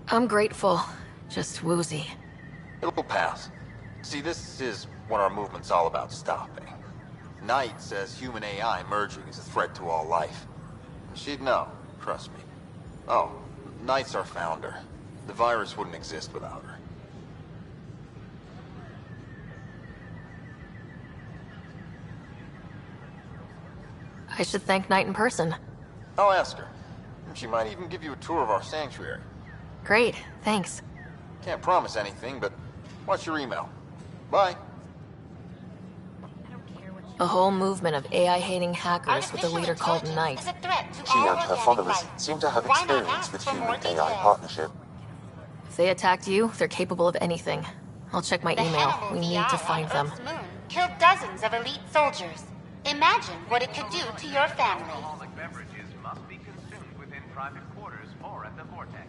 I'm grateful, just woozy.
It'll pass. See, this is what our movement's all about stopping. Knight says human AI merging is a threat to all life. She'd know, trust me. Oh, Knight's our founder. The virus wouldn't exist without her.
I should thank Knight in person.
I'll ask her. She might even give you a tour of our sanctuary.
Great, thanks.
Can't promise anything, but watch your email. Bye.
A whole movement of AI-hating hackers with a leader called Knight.
She and her followers seem to have experience with human-AI partnership.
If they attacked you, they're capable of anything. I'll check my email. We need to find them.
Killed dozens of elite soldiers. Imagine what it could do to your family.
Alcoholic beverages must be consumed within private quarters or at the vortex.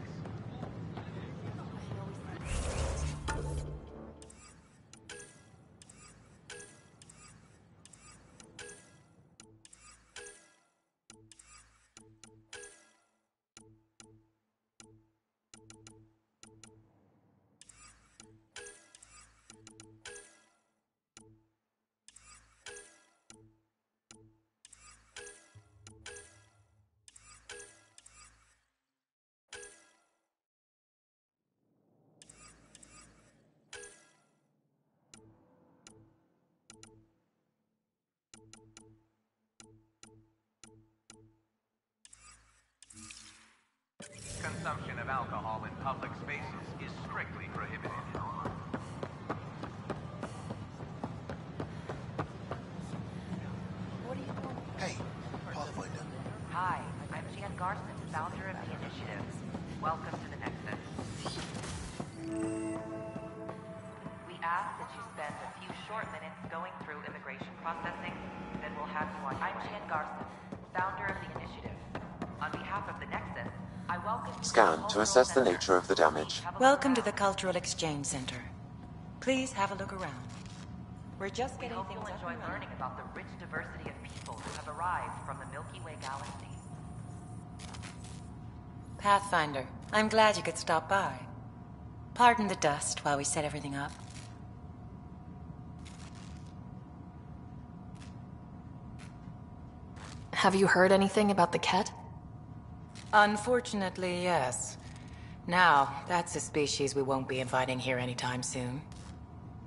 Consumption of alcohol in public spaces is strictly prohibited.
Hey, Pathfinder.
Hi, I'm Jan Garson, founder of the initiative. Welcome to the Nexus. We ask that you spend a few short minutes going through immigration processing, then we'll have you on. I'm Jan Garson, founder of the initiative. On behalf of the Nexus, I welcome you.
Scan to assess the nature of the damage.
Welcome to the Cultural Exchange Center. Please have a look around. We're just getting things
you'll enjoy learning about the rich diversity of people who have arrived from the Milky Way galaxy.
Pathfinder, I'm glad you could stop by. Pardon the dust while we set everything up.
Have you heard anything about the Ket?
Unfortunately, yes. Now, that's a species we won't be inviting here anytime soon.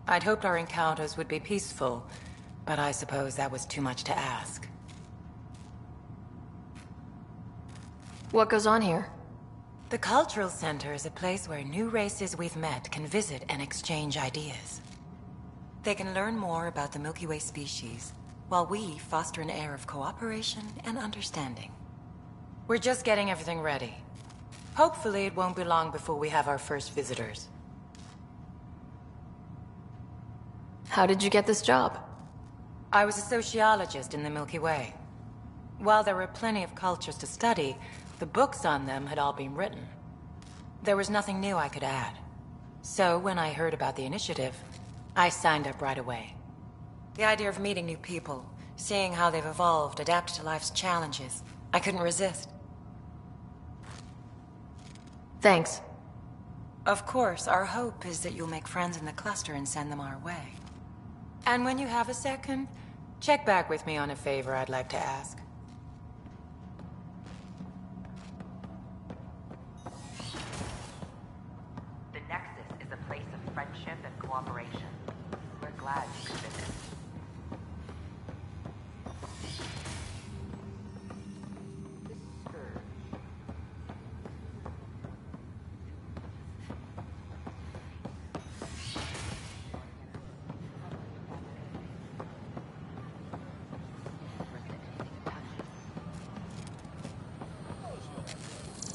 I'd hoped our encounters would be peaceful, but I suppose that was too much to ask.
What goes on here?
The Cultural Center is a place where new races we've met can visit and exchange ideas. They can learn more about the Milky Way species, while we foster an air of cooperation and understanding. We're just getting everything ready. Hopefully it won't be long before we have our first visitors.
How did you get this job?
I was a sociologist in the Milky Way. While there were plenty of cultures to study, the books on them had all been written. There was nothing new I could add. So when I heard about the initiative, I signed up right away. The idea of meeting new people, seeing how they've evolved, adapted to life's challenges, I couldn't resist.
Thanks.
Of course, our hope is that you'll make friends in the cluster and send them our way. And when you have a second, check back with me on a favor I'd like to ask.
The Nexus is a place of friendship and cooperation. We're glad you could visit.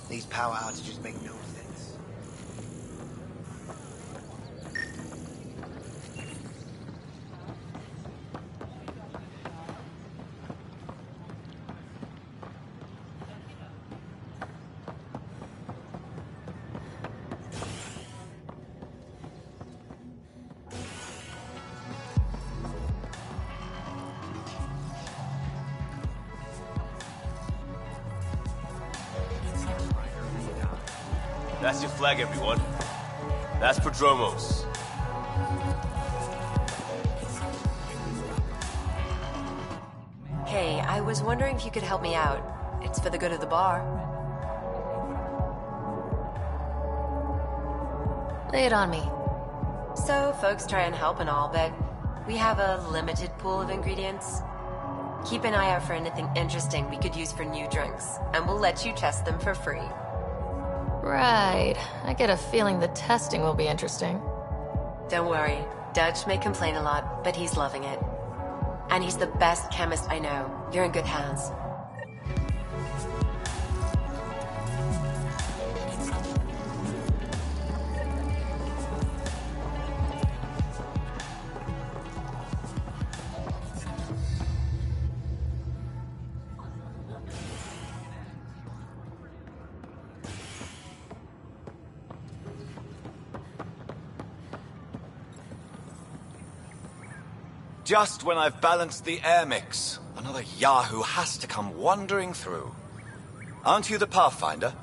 These power outages make no sense.
That's your flag, everyone. That's Prodromos.
Hey, I was wondering if you could help me out. It's for the good of the bar.
Lay it on me.
So, folks try and help and all, but we have a limited pool of ingredients. Keep an eye out for anything interesting we could use for new drinks, and we'll let you test them for free.
Right. I get a feeling the testing will be interesting.
Don't worry. Dutch may complain a lot, but he's loving it. And he's the best chemist I know. You're in good hands.
Just when I've balanced the air mix, another Yahoo has to come wandering through. Aren't you the Pathfinder?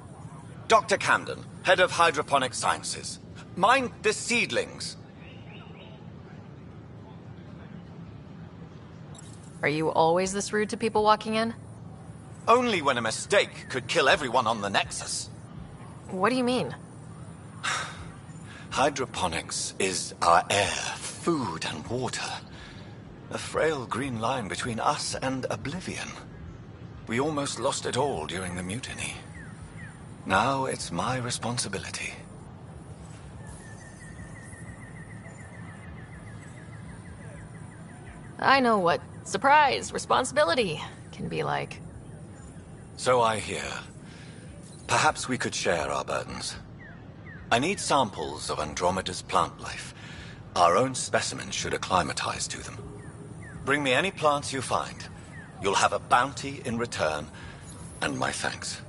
Dr. Camden, head of hydroponic sciences. Mind the seedlings.
Are you always this rude to people walking in?
Only when a mistake could kill everyone on the Nexus.
What do you mean?
Hydroponics is our air, food, and water. A frail green line between us and oblivion. We almost lost it all during the mutiny. Now it's my responsibility.
I know what surprise, responsibility can be like.
So I hear. Perhaps we could share our burdens. I need samples of Andromeda's plant life. Our own specimens should acclimatize to them. Bring me any plants you find. You'll have a bounty in return, and my thanks.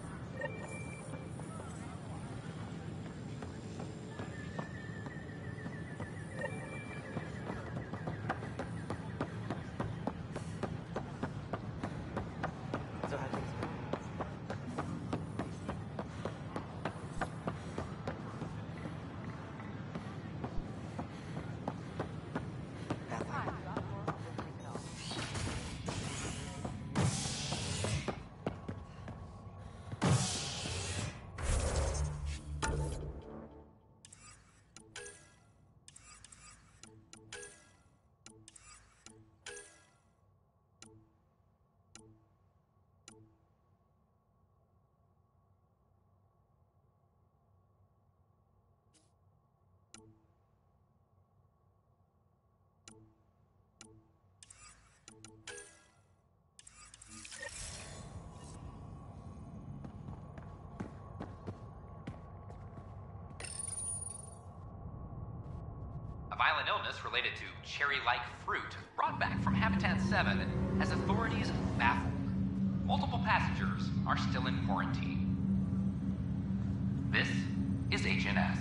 A violent illness related to cherry-like fruit brought back from Habitat 7 has authorities baffled. Multiple passengers are still in quarantine. This is HNS.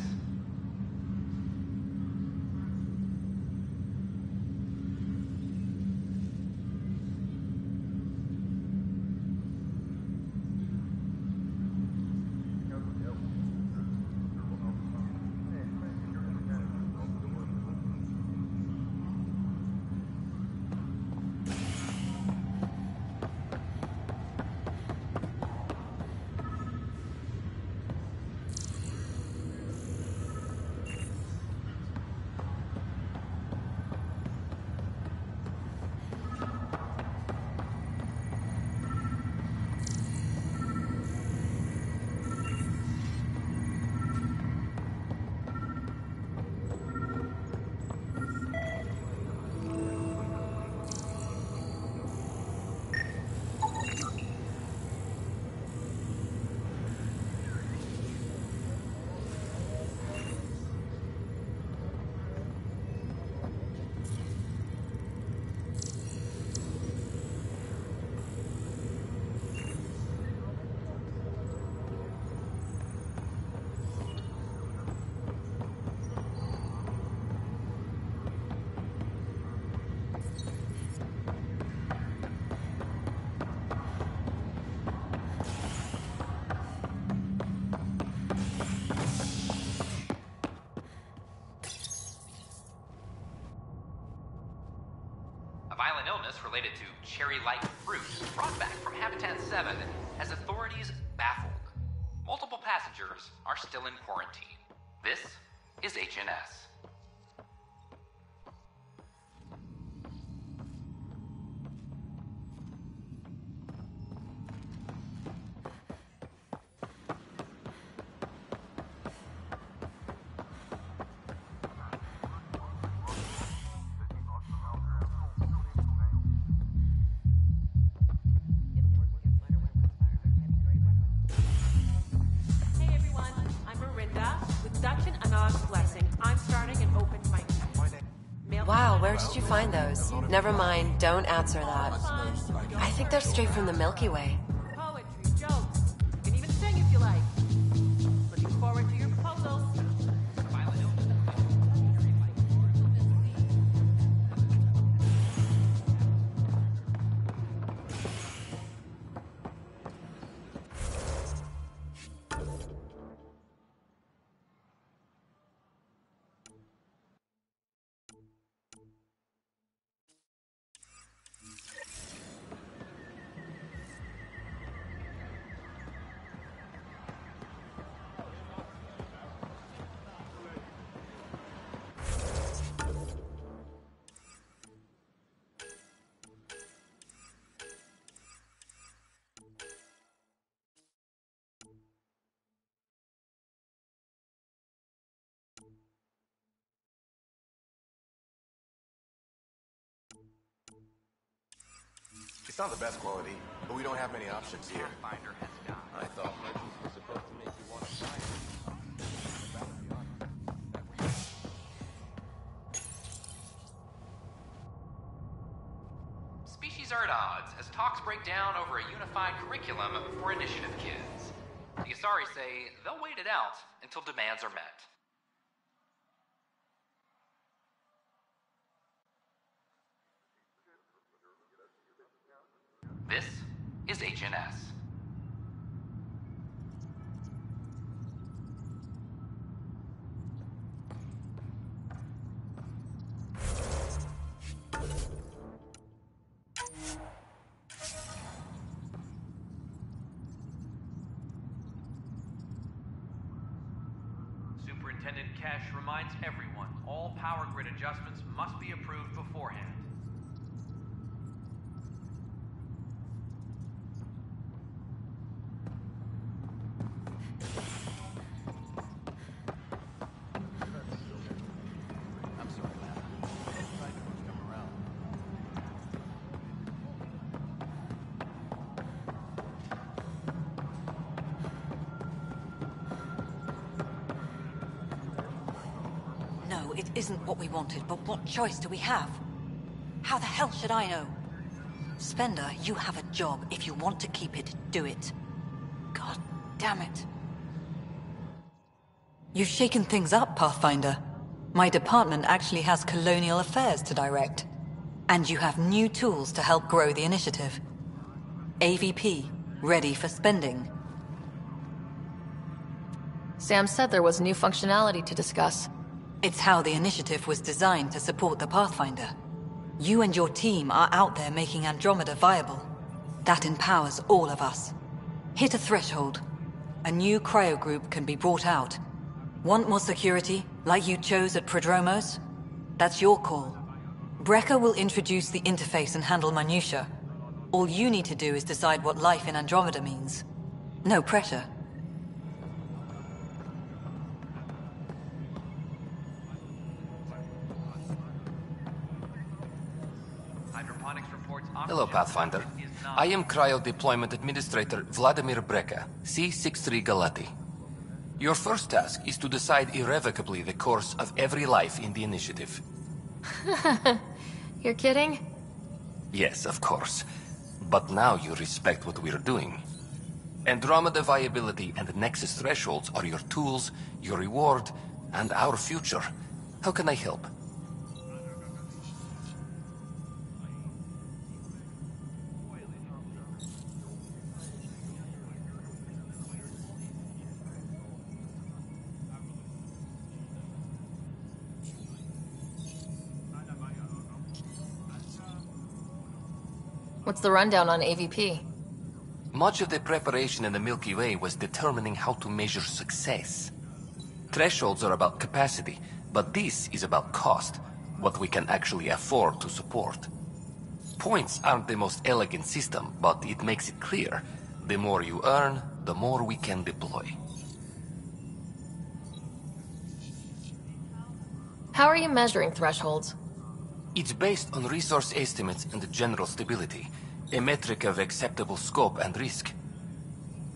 illness related to cherry-like fruit brought back from Habitat 7 has authorities baffled. Multiple passengers are still in quarantine. This is HNS.
Wow, where did you find those? Never mind, don't answer that. I think they're straight from the Milky Way.
Poetry, jokes. You can even sing if you like. Looking forward to your proposals.
It's not the best quality, but we don't have many options here. I thought legends were supposed to make you want to die.
Species are at odds as talks break down over a unified curriculum for initiative kids. The Asari say they'll wait it out until demands are met. This is HNS.
Superintendent Kesh reminds everyone all power grid adjustments must be approved beforehand.
No, it isn't what we wanted, but what choice do we have? How the hell should I know? Spender, you have a job. If you want to keep it, do it. God damn it. You've shaken things up, Pathfinder. My department actually has colonial affairs to direct. And you have new tools to help grow the initiative. AVP, ready for spending.
Sam said there was new functionality to discuss.
It's how the initiative was designed to support the Pathfinder. You and your team are out there making Andromeda viable. That empowers all of us. Hit a threshold. A new cryo group can be brought out. Want more security, like you chose at Prodromos? That's your call. Brecker will introduce the interface and handle minutiae. All you need to do is decide what life in Andromeda means. No pressure.
Hello, Pathfinder. I am Cryo Deployment Administrator Vladimir Brecker, C-63 Galati. Your first task is to decide irrevocably the course of every life in the initiative.
You're kidding?
Yes, of course. But now you respect what we're doing. Andromeda viability and Nexus thresholds are your tools, your reward, and our future. How can I help?
What's the rundown on AVP?
Much of the preparation in the Milky Way was determining how to measure success. Thresholds are about capacity, but this is about cost, what we can actually afford to support. Points aren't the most elegant system, but it makes it clear. The more you earn, the more we can deploy.
How are you measuring thresholds?
It's based on resource estimates and general stability, a metric of acceptable scope and risk.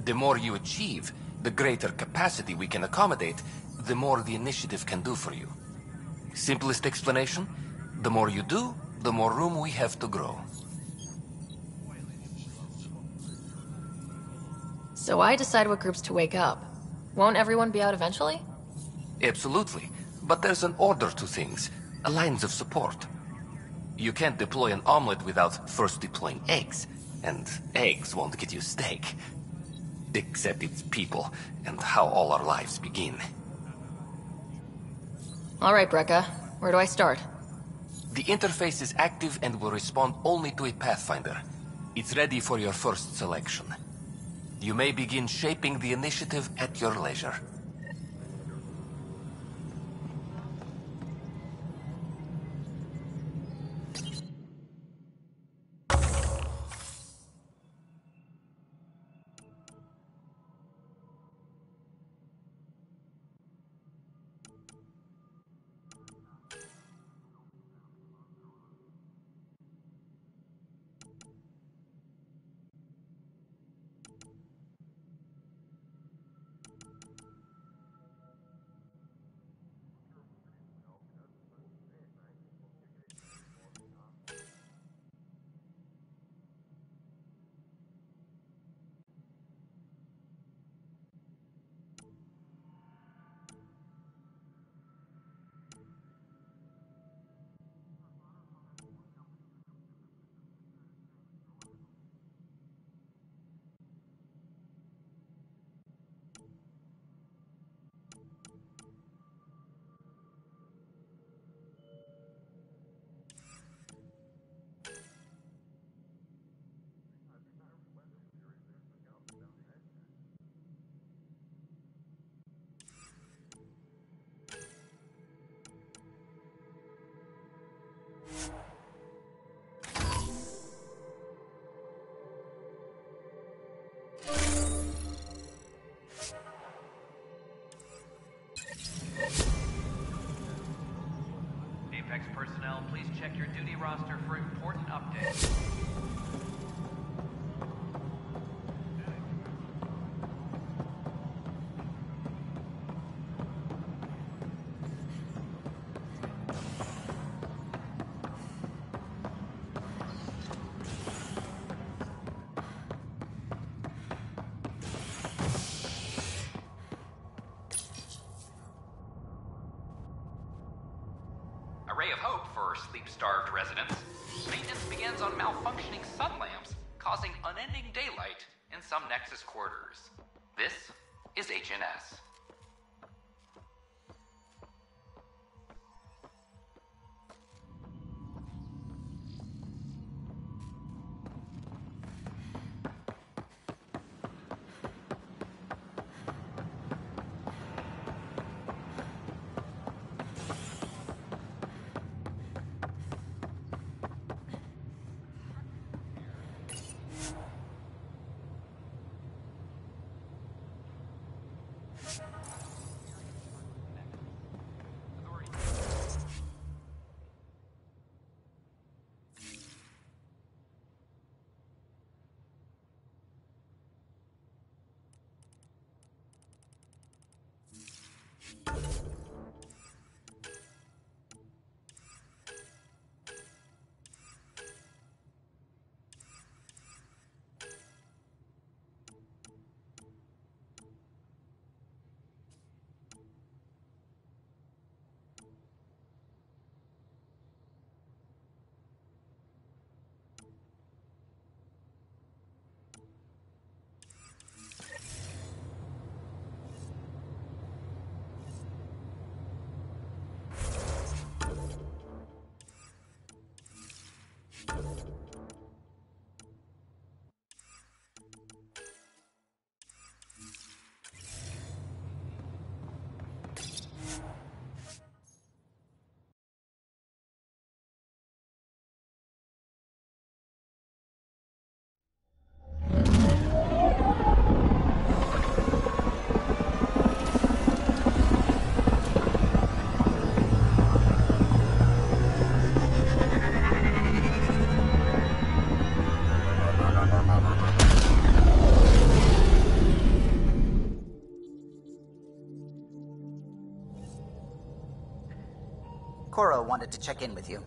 The more you achieve, the greater capacity we can accommodate, the more the initiative can do for you. Simplest explanation, the more you do, the more room we have to grow.
So I decide what groups to wake up. Won't everyone be out eventually?
Absolutely, but there's an order to things, lines of support. You can't deploy an omelet without first deploying eggs, and eggs won't get you steak. Except it's people, and how all our lives begin.
All right, Brekka. Where do I start?
The interface is active and will respond only to a Pathfinder. It's ready for your first selection. You may begin shaping the initiative at your leisure.
Apex personnel, please check your duty roster for important updates.
A ray of hope for sleep-starved residents. Maintenance begins on malfunctioning sun lamps, causing unending daylight in some Nexus quarters. This is HNS.
Cora wanted to check in with you.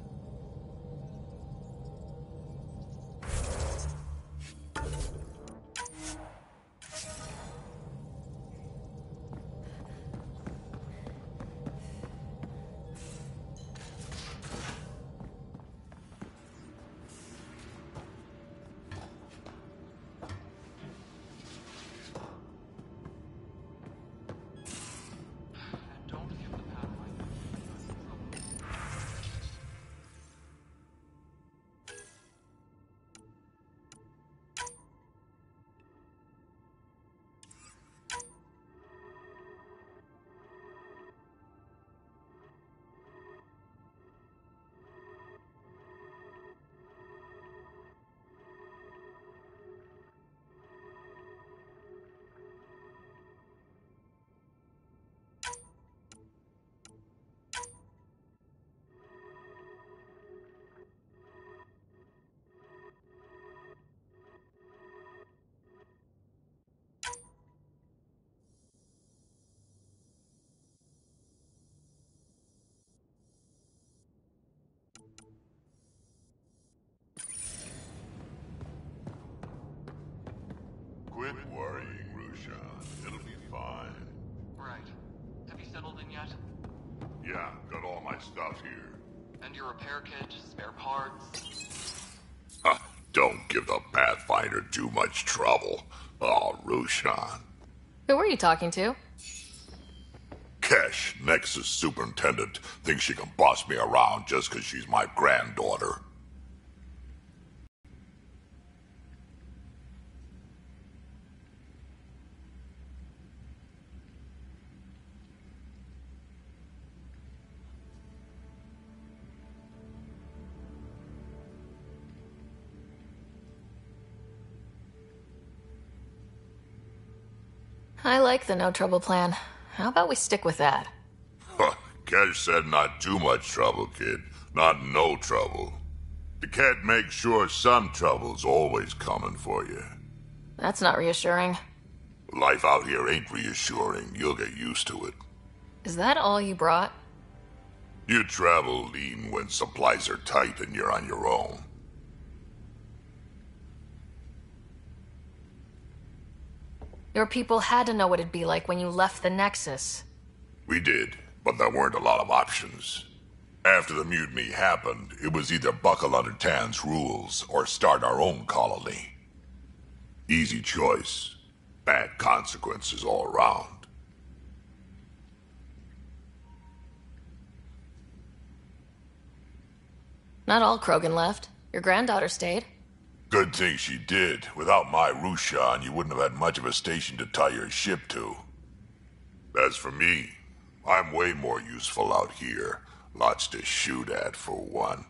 Quit worrying, Rushan. It'll be fine.
Right. Have you settled in yet?
Yeah, got all my stuff here.
And your repair kit, spare parts?
Don't give the Pathfinder too much trouble. Oh, Rushan.
Who were you talking to?
Kesh, Nexus Superintendent, thinks she can boss me around just 'cause she's my granddaughter.
I like the no trouble plan. How about we stick with that?
Kesh said not too much trouble, kid. Not no trouble. The cat makes sure some trouble's always coming for you.
That's not reassuring.
Life out here ain't reassuring. You'll get used to it.
Is that all you brought?
You travel lean when supplies are tight and you're on your own.
Your people had to know what it'd be like when you left the Nexus.
We did, but there weren't a lot of options. After the mutiny happened, it was either buckle under Tan's rules or start our own colony. Easy choice. Bad consequences all around.
Not all Krogan left. Your granddaughter stayed.
Good thing she did. Without my Rushan, you wouldn't have had much of a station to tie your ship to. As for me, I'm way more useful out here. Lots to shoot at, for one.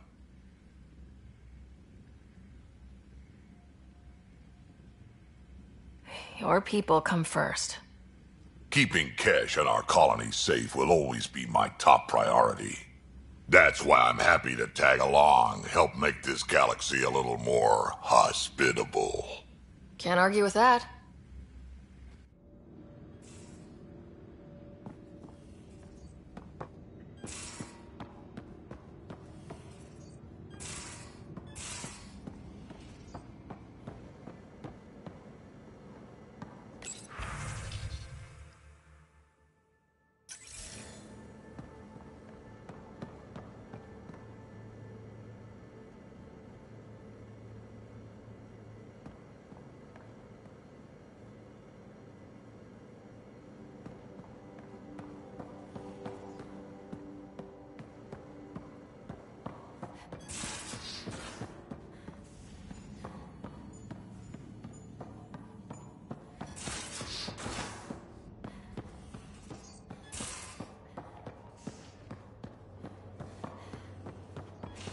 Your people come first.
Keeping Kesh and our colony safe will always be my top priority. That's why I'm happy to tag along, help make this galaxy a little more hospitable.
Can't argue with that.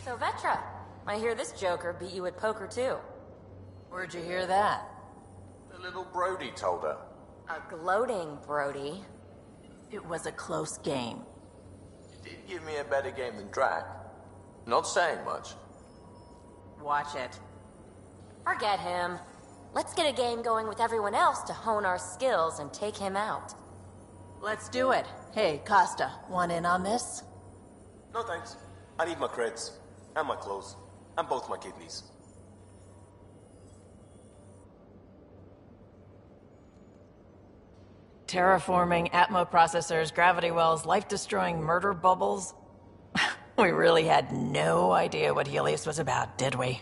So, Vetra, I hear this joker beat you at poker, too.
Where'd you hear that?
The little Brody told her.
A gloating Brody.
It was a close game.
You did give me a better game than Drac. Not saying much.
Watch it. Forget him. Let's get a game going with everyone else to hone our skills and take him out.
Let's do it. Hey, Costa, want in on this?
No thanks. I need my creds. And my clothes. And both my kidneys.
Terraforming, Atmo processors, gravity wells, life-destroying murder bubbles. We really had no idea what Helios was about, did we?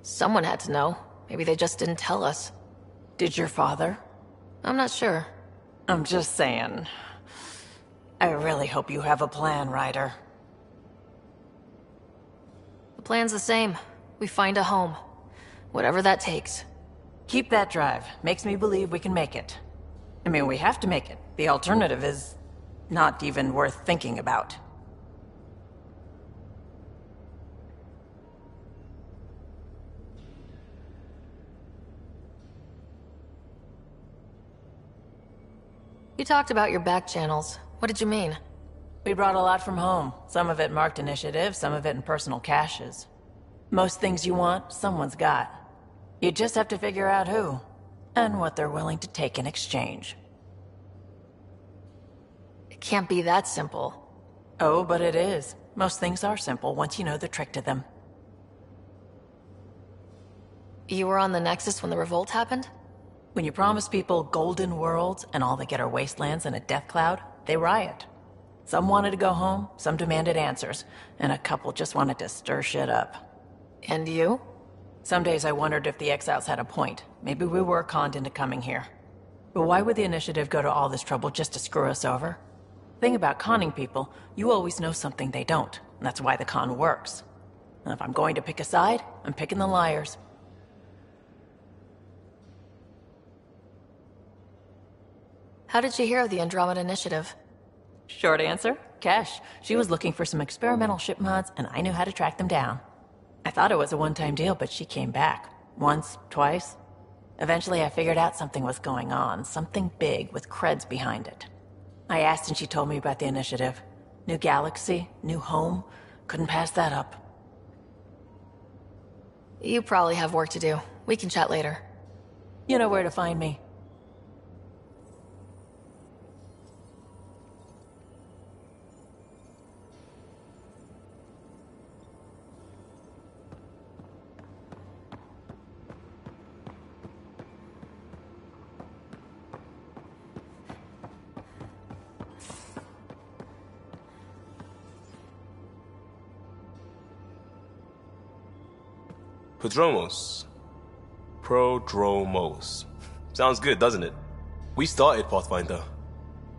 Someone had to know. Maybe they just didn't tell us.
Did your father?
I'm not sure.
I'm just saying. I really hope you have a plan, Ryder.
The plan's the same. We find a home. Whatever that takes.
Keep that drive. Makes me believe we can make it. I mean, we have to make it. The alternative is not even worth thinking about.
You talked about your back channels. What did you mean?
We brought a lot from home. Some of it marked initiative, some of it in personal caches. Most things you want, someone's got. You just have to figure out who, and what they're willing to take in exchange.
It can't be that simple.
Oh, but it is. Most things are simple once you know the trick to them.
You were on the Nexus when the revolt happened?
When you promise people golden worlds and all they get are wastelands and a death cloud, they riot. Some wanted to go home, some demanded answers, and a couple just wanted to stir shit up.
And you?
Some days I wondered if the exiles had a point. Maybe we were conned into coming here. But why would the initiative go to all this trouble just to screw us over? Thing about conning people, you always know something they don't. And that's why the con works. And if I'm going to pick a side, I'm picking the liars.
How did you hear of the Andromeda Initiative?
Short answer, Kesh. She was looking for some experimental ship mods, and I knew how to track them down. I thought it was a one-time deal, but she came back. Once, twice. Eventually I figured out something was going on, something big with creds behind it. I asked and she told me about the initiative. New galaxy, new home. Couldn't pass that up.
You probably have work to do. We can chat later.
You know where to find me.
Prodromos. Sounds good, doesn't it? We started Pathfinder.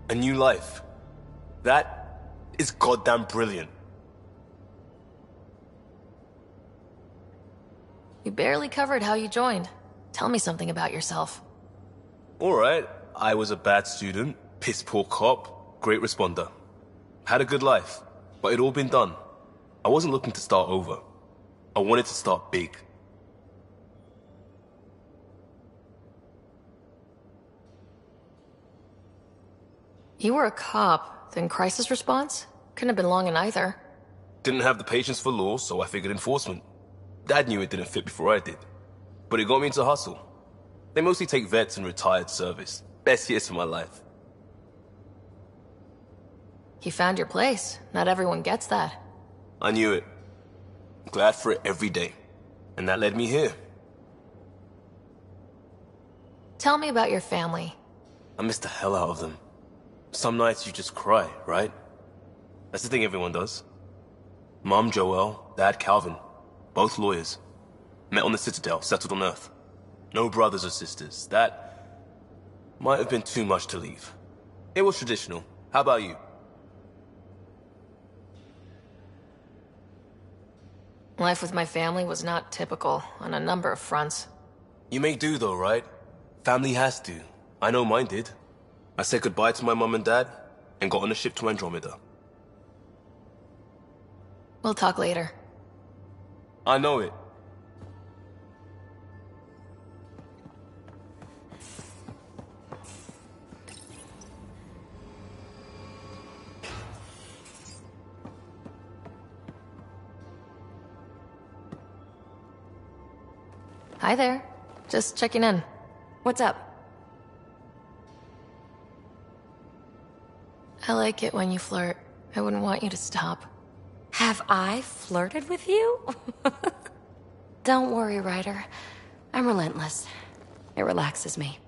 A new life. That is goddamn brilliant.
You barely covered how you joined. Tell me something about yourself.
Alright, I was a bad student, piss poor cop, great responder. Had a good life, but it'd all been done. I wasn't looking to start over. I wanted to start big.
You were a cop, then crisis response? Couldn't have been long in either.
Didn't have the patience for law, so I figured enforcement. Dad knew it didn't fit before I did. But it got me into hustle. They mostly take vets and retired service. Best years of my life.
You found your place. Not everyone gets that.
I knew it. Glad for it every day. And that led me here.
Tell me about your family.
I miss the hell out of them. Some nights you just cry, right? That's the thing everyone does. Mom Joelle, Dad Calvin. Both lawyers. Met on the Citadel, settled on Earth. No brothers or sisters. That might have been too much to leave. It was traditional. How about you?
Life with my family was not typical on a number of fronts.
You make do though, right? Family has to. I know mine did. I said goodbye to my mom and dad, and got on a ship to Andromeda.
We'll talk later.
I know it.
Hi there. Just checking in.
What's up?
I like it when you flirt. I wouldn't want you to stop.
Have I flirted with you?
Don't worry, Ryder.
I'm relentless. It relaxes me.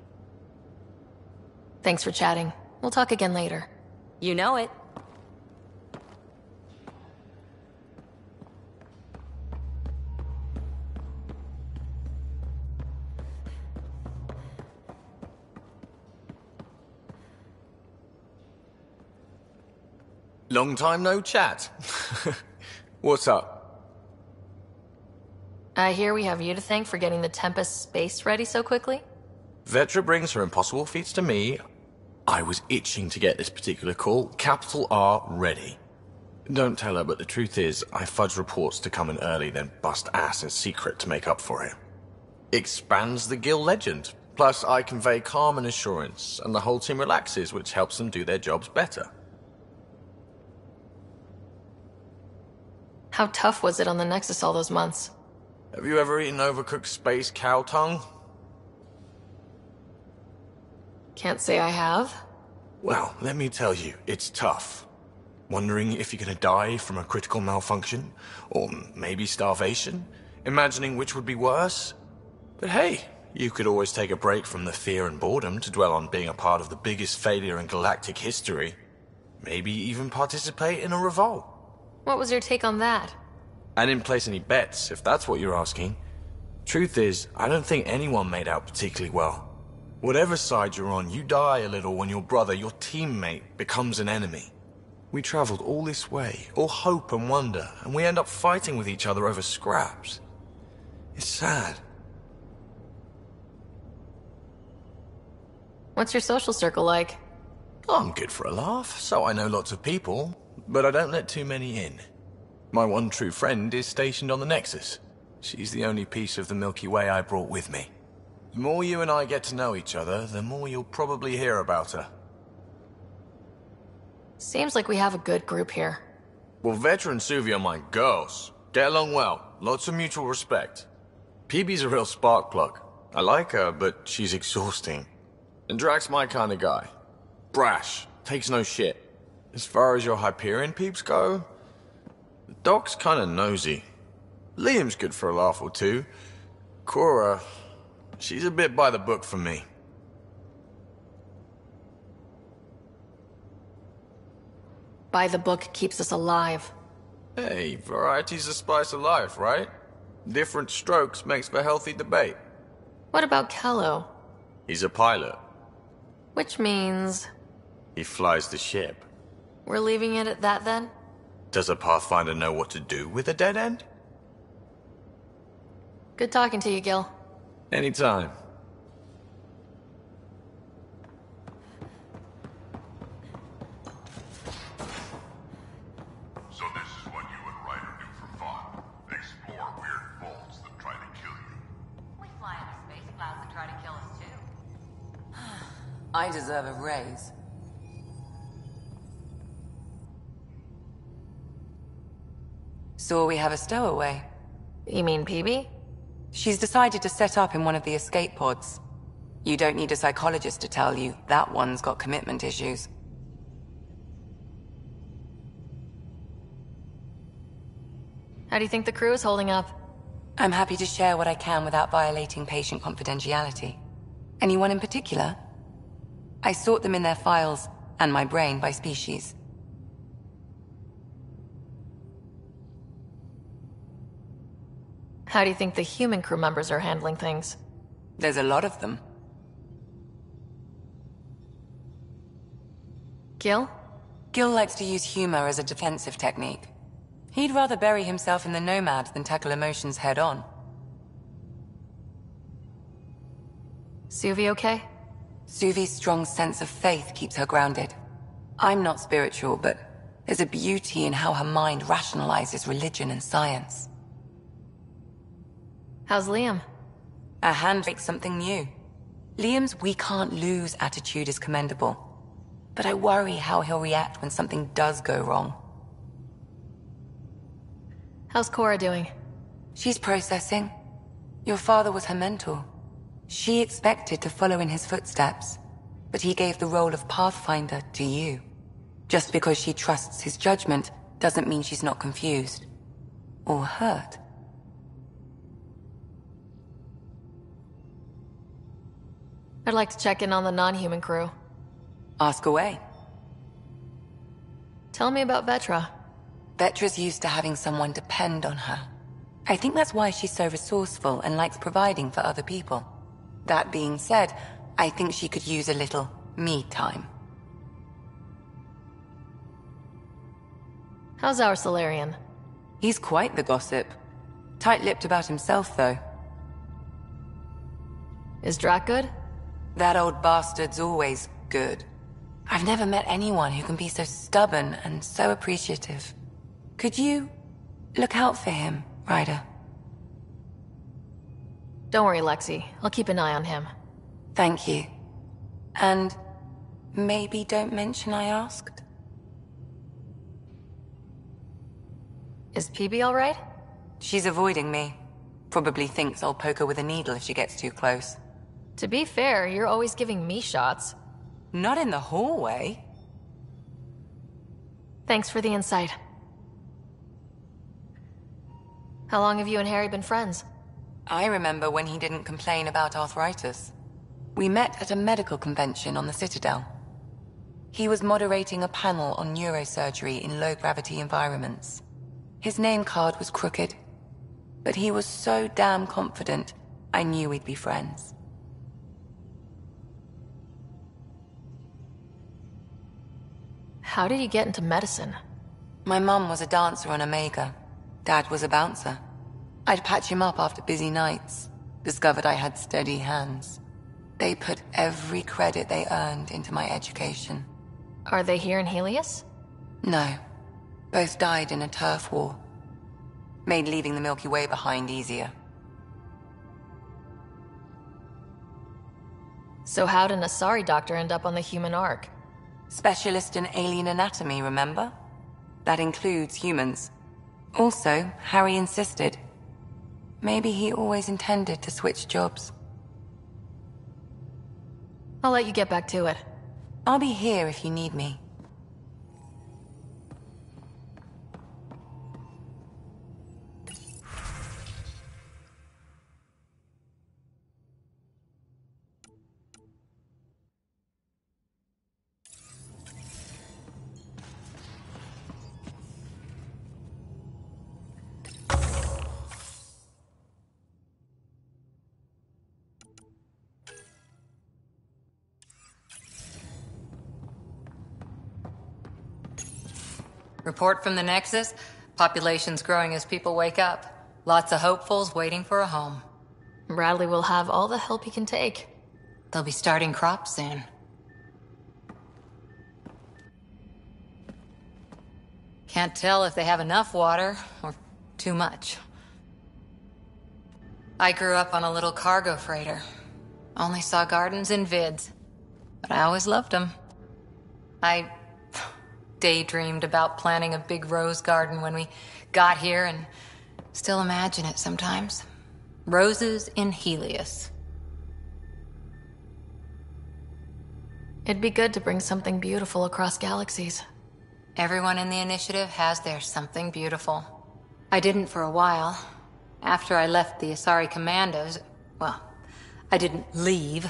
Thanks for chatting. We'll talk again later.
You know it.
Long time no chat. What's up?
I hear we have you to thank for getting the Tempest space ready so quickly?
Vetra brings her impossible feats to me. I was itching to get this particular call. Capital R ready. Don't tell her, but the truth is, I fudge reports to come in early, then bust ass in secret to make up for it. Expands the guild legend. Plus, I convey calm and assurance, and the whole team relaxes, which helps them do their jobs better.
How tough was it on the Nexus all those months?
Have you ever eaten overcooked space cow tongue?
Can't say I have.
Well, let me tell you, it's tough. Wondering if you're gonna die from a critical malfunction, or maybe starvation, imagining which would be worse. But hey, you could always take a break from the fear and boredom to dwell on being a part of the biggest failure in galactic history. Maybe even participate in a revolt.
What was your take on that?
I didn't place any bets, if that's what you're asking. Truth is, I don't think anyone made out particularly well. Whatever side you're on, you die a little when your brother, your teammate, becomes an enemy. We traveled all this way, all hope and wonder, and we end up fighting with each other over scraps. It's sad.
What's your social circle like?
I'm good for a laugh, so I know lots of people, but I don't let too many in. My one true friend is stationed on the Nexus. She's the only piece of the Milky Way I brought with me. The more you and I get to know each other, the more you'll probably hear about her.
Seems like we have a good group here.
Well, Vetra and Suvi are my girls. Get along well, lots of mutual respect. PB's a real spark plug. I like her, but she's exhausting. And Drax's my kind of guy. Brash, takes no shit. As far as your Hyperion peeps go, the Doc's kinda nosy. Liam's good for a laugh or two. Cora, she's a bit by the book for me.
By the book keeps us alive.
Hey, variety's the spice of life, right? Different strokes makes for healthy debate.
What about Kello?
He's a pilot.
Which means...
He flies the ship.
We're leaving it at that then?
Does a Pathfinder know what to do with a dead end?
Good talking to you, Gil.
Anytime.
So this is what you and Ryder do for fun. Explore weird vaults that try to kill you.
We fly into space clouds that try to kill us too.
I deserve a raise. So we have a stowaway.
You mean PB?
She's decided to set up in one of the escape pods. You don't need a psychologist to tell you that one's got commitment issues.
How do you think the crew is holding up?
I'm happy to share what I can without violating patient confidentiality. Anyone in particular? I sort them in their files, and my brain by species.
How do you think the human crew members are handling things?
There's a lot of them.
Gil?
Gil likes to use humor as a defensive technique. He'd rather bury himself in the Nomad than tackle emotions head-on.
Suvi okay?
Suvi's strong sense of faith keeps her grounded. I'm not spiritual, but there's a beauty in how her mind rationalizes religion and science.
How's Liam?
A handrake's something new. Liam's we can't lose attitude is commendable. But I worry how he'll react when something does go wrong.
How's Cora doing?
She's processing. Your father was her mentor. She expected to follow in his footsteps, but he gave the role of Pathfinder to you. Just because she trusts his judgment doesn't mean she's not confused. Or hurt.
I'd like to check in on the non-human crew.
Ask away.
Tell me about Vetra.
Vetra's used to having someone depend on her. I think that's why she's so resourceful and likes providing for other people. That being said, I think she could use a little me time.
How's our Solarian?
He's quite the gossip. Tight-lipped about himself, though.
Is Drac good?
That old bastard's always good. I've never met anyone who can be so stubborn and so appreciative. Could you look out for him, Ryder?
Don't worry, Lexi. I'll keep an eye on him.
Thank you. And maybe don't mention I asked?
Is PB all right?
She's avoiding me. Probably thinks I'll poke her with a needle if she gets too close.
To be fair, you're always giving me shots.
Not in the hallway.
Thanks for the insight. How long have you and Harry been friends?
I remember when he didn't complain about arthritis. We met at a medical convention on the Citadel. He was moderating a panel on neurosurgery in low-gravity environments. His name card was crooked, but he was so damn confident, I knew we'd be friends.
How did you get into medicine?
My mum was a dancer on Omega. Dad was a bouncer. I'd patch him up after busy nights. Discovered I had steady hands. They put every credit they earned into my education.
Are they here in Helios?
No. Both died in a turf war. Made leaving the Milky Way behind easier.
So how did an Asari doctor end up on the human Ark?
Specialist in alien anatomy, remember? That includes humans. Also, Harry insisted. Maybe he always intended to switch jobs.
I'll let you get back to it.
I'll be here if you need me.
Report from the Nexus. Population's growing as people wake up. Lots of hopefuls waiting for a home.
Bradley will have all the help he can take.
They'll be starting crops soon. Can't tell if they have enough water or too much. I grew up on a little cargo freighter. Only saw gardens in vids, but I always loved them. I daydreamed about planting a big rose garden when we got here and still imagine it sometimes. Roses in Helios.
It'd be good to bring something beautiful across galaxies.
Everyone in the initiative has their something beautiful. I didn't for a while. After I left the Asari Commandos, well, I didn't leave.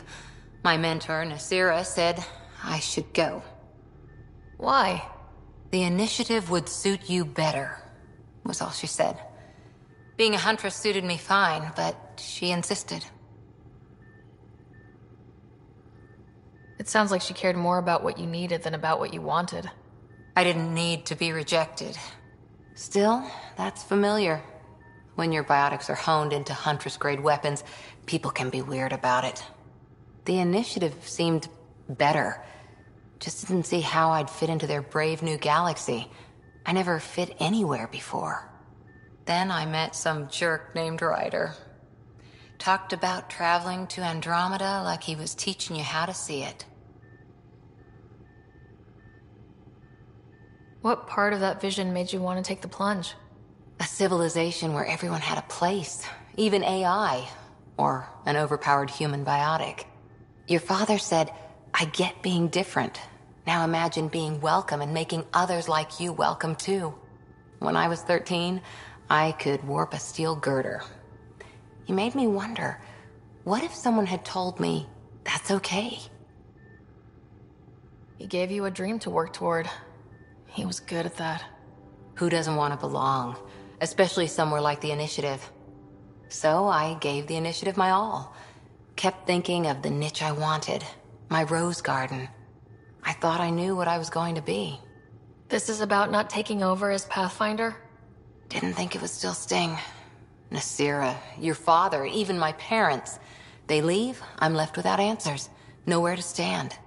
My mentor, Nasira, said I should go.
Why?
The initiative would suit you better, was all she said. Being a huntress suited me fine, but she insisted.
It sounds like she cared more about what you needed than about what you wanted.
I didn't need to be rejected. Still, that's familiar. When your biotics are honed into Huntress-grade weapons, people can be weird about it. The initiative seemed better. Just didn't see how I'd fit into their brave new galaxy. I never fit anywhere before. Then I met some jerk named Ryder. Talked about traveling to Andromeda like he was teaching you how to see it.
What part of that vision made you want to take the plunge?
A civilization where everyone had a place. Even AI. or an overpowered human biotic. Your father said, I get being different. Now imagine being welcome and making others like you welcome too. When I was 13, I could warp a steel girder. He made me wonder, what if someone had told me that's okay?
He gave you a dream to work toward. He was good at that.
Who doesn't want to belong? Especially somewhere like the Initiative. So I gave the Initiative my all. Kept thinking of the niche I wanted. My rose garden. I thought I knew what I was going to be.
This is about not taking over as Pathfinder?
Didn't think it would still sting. Nasira, your father, even my parents. They leave, I'm left without answers. Nowhere to stand.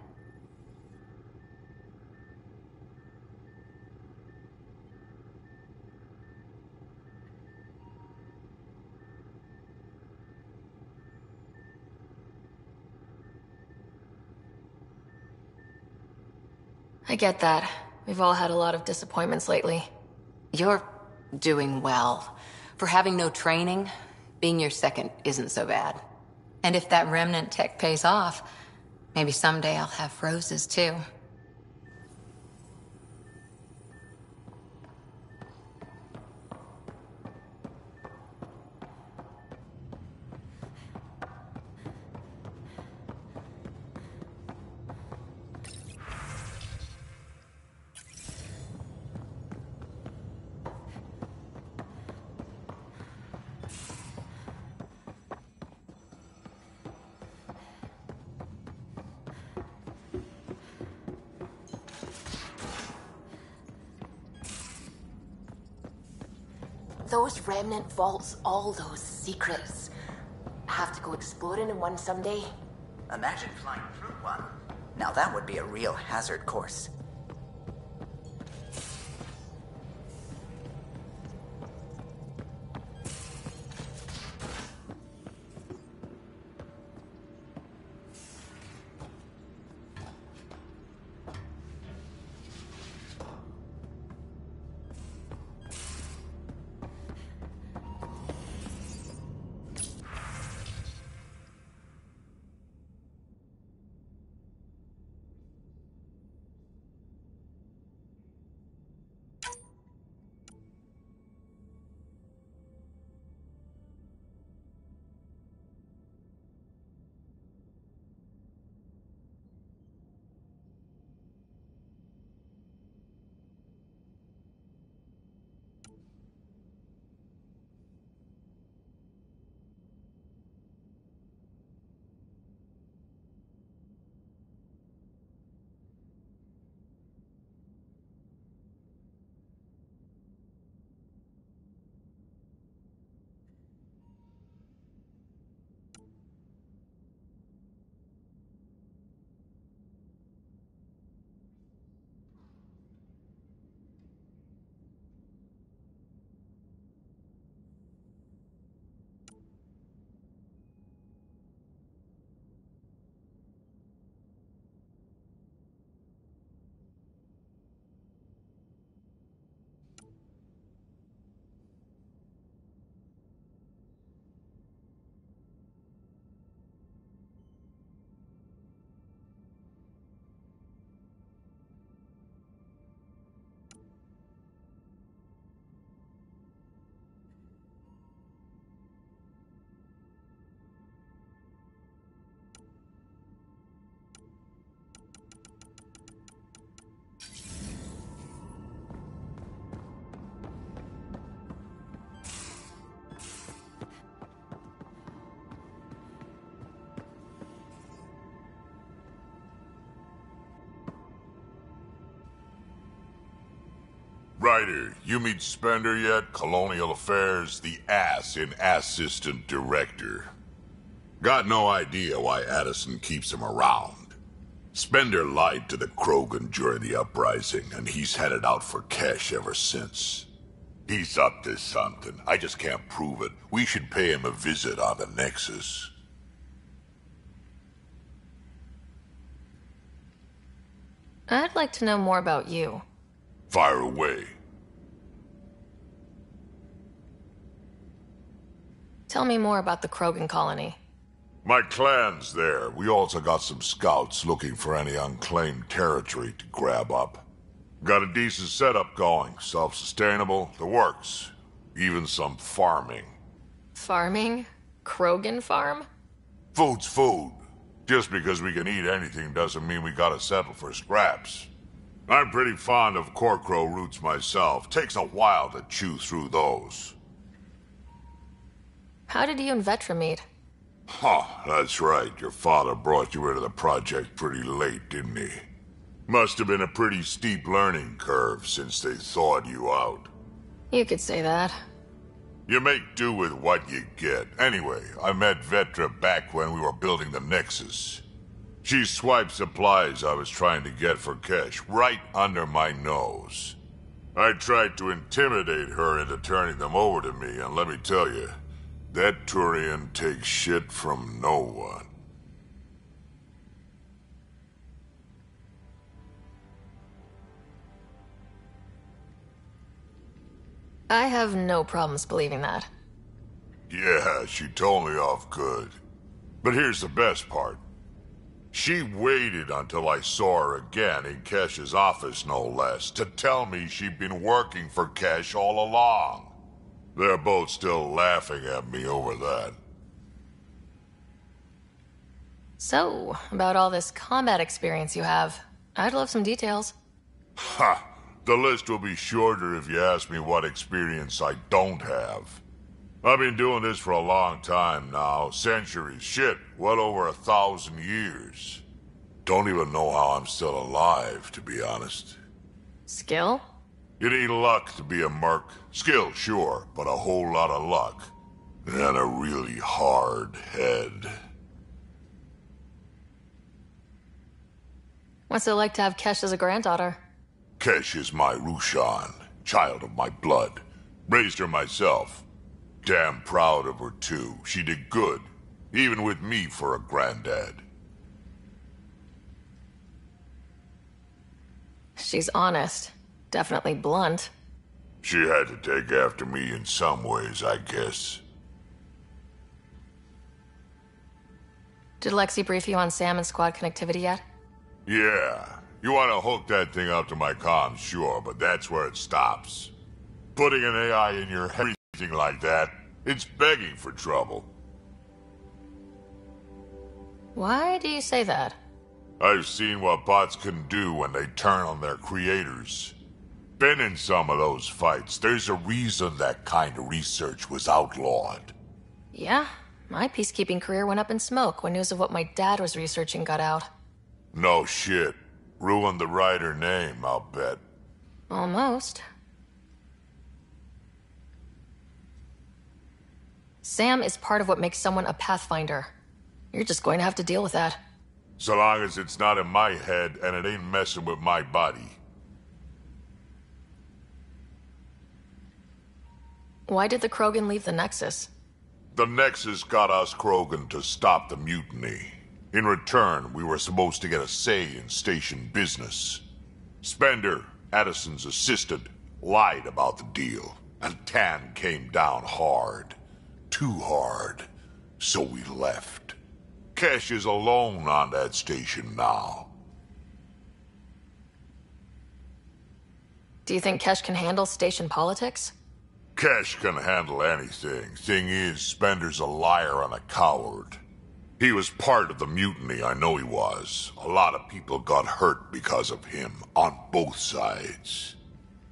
I get that. We've all had a lot of disappointments lately.
You're doing well. For having no training, being your second isn't so bad. And if that remnant tech pays off, maybe someday I'll have roses too.
Those remnant vaults, all those secrets. Have to go exploring in one someday?
Imagine flying through one. Now that would be a real hazard course.
Ryder, you meet Spender yet? Colonial Affairs, the ass in Assistant Director. Got no idea why Addison keeps him around. Spender lied to the Krogan during the uprising, and he's headed out for cash ever since. He's up to something. I just can't prove it. We should pay him a visit on the Nexus.
I'd like to know more about you.
Fire away.
Tell me more about the Krogan colony.
My clan's there. We also got some scouts looking for any unclaimed territory to grab up. Got a decent setup going. Self-sustainable, the works. Even some farming.
Farming? Krogan farm?
Food's food. Just because we can eat anything doesn't mean we gotta settle for scraps. I'm pretty fond of Corcrow roots myself. Takes a while to chew through those.
How did you and Vetra meet?
Huh, that's right. Your father brought you into the project pretty late, didn't he? Must have been a pretty steep learning curve since they thawed you out.
You could say that.
You make do with what you get. Anyway, I met Vetra back when we were building the Nexus. She swiped supplies I was trying to get for Kesh right under my nose. I tried to intimidate her into turning them over to me, and let me tell you, that Turian takes shit from no one.
I have no problems believing that.
Yeah, she told me off good. But here's the best part. She waited until I saw her again in Kesh's office, no less, to tell me she'd been working for Kesh all along. They're both still laughing at me over that.
So, about all this combat experience you have, I'd love some details.
Ha! The list will be shorter if you ask me what experience I don't have. I've been doing this for a long time now. Centuries. Shit, well over 1,000 years. Don't even know how I'm still alive, to be honest.
Skill?
You need luck to be a merc. Skill, sure, but a whole lot of luck. And a really hard head.
What's it like to have Kesh as a granddaughter?
Kesh is my Rushan, child of my blood. Raised her myself. Damn proud of her, too. She did good, even with me for a granddad.
She's honest. Definitely blunt.
She had to take after me in some ways, I guess.
Did Lexi brief you on Sam and squad connectivity yet?
Yeah. You want to hook that thing up to my comms, sure, but that's where it stops. Putting an AI in your head, anything like that, it's begging for trouble.
Why do you say that?
I've seen what bots can do when they turn on their creators. Been in some of those fights. There's a reason that kind of research was outlawed.
Yeah, my peacekeeping career went up in smoke when news of what my dad was researching got out.
No shit. Ruined the writer name, I'll bet.
Almost. Sam is part of what makes someone a Pathfinder. You're just going to have to deal with that.
So long as it's not in my head and it ain't messing with my body.
Why did the Krogan leave the Nexus?
The Nexus got us Krogan to stop the mutiny. In return, we were supposed to get a say in station business. Spender, Addison's assistant, lied about the deal, and Tan came down hard. Too hard. So we left. Kesh is alone on that station now.
Do you think Kesh can handle station politics?
Kesh can handle anything. Thing is, Spender's a liar and a coward. He was part of the mutiny, I know he was. A lot of people got hurt because of him, on both sides.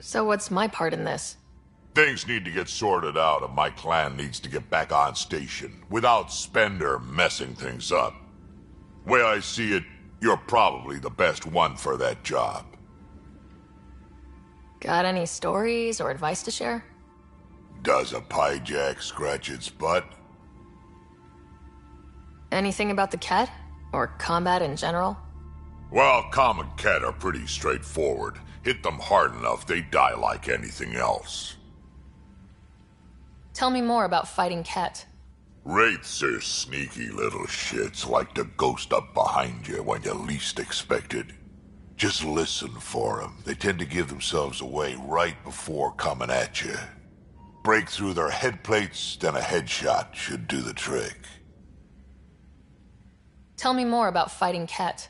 So what's my part in this?
Things need to get sorted out and my clan needs to get back on station, without Spender messing things up. Way I see it, you're probably the best one for that job.
Got any stories or advice to share?
Does a piejack scratch its butt?
Anything about the Ket? Or combat in general?
Well, common Ket are pretty straightforward. Hit them hard enough, they die like anything else.
Tell me more about fighting Ket.
Wraiths are sneaky little shits, like to ghost up behind you when you least expect it. Just listen for them. They tend to give themselves away right before coming at you. break through their headplates, then a headshot should do the trick.
Tell me more about fighting Ket.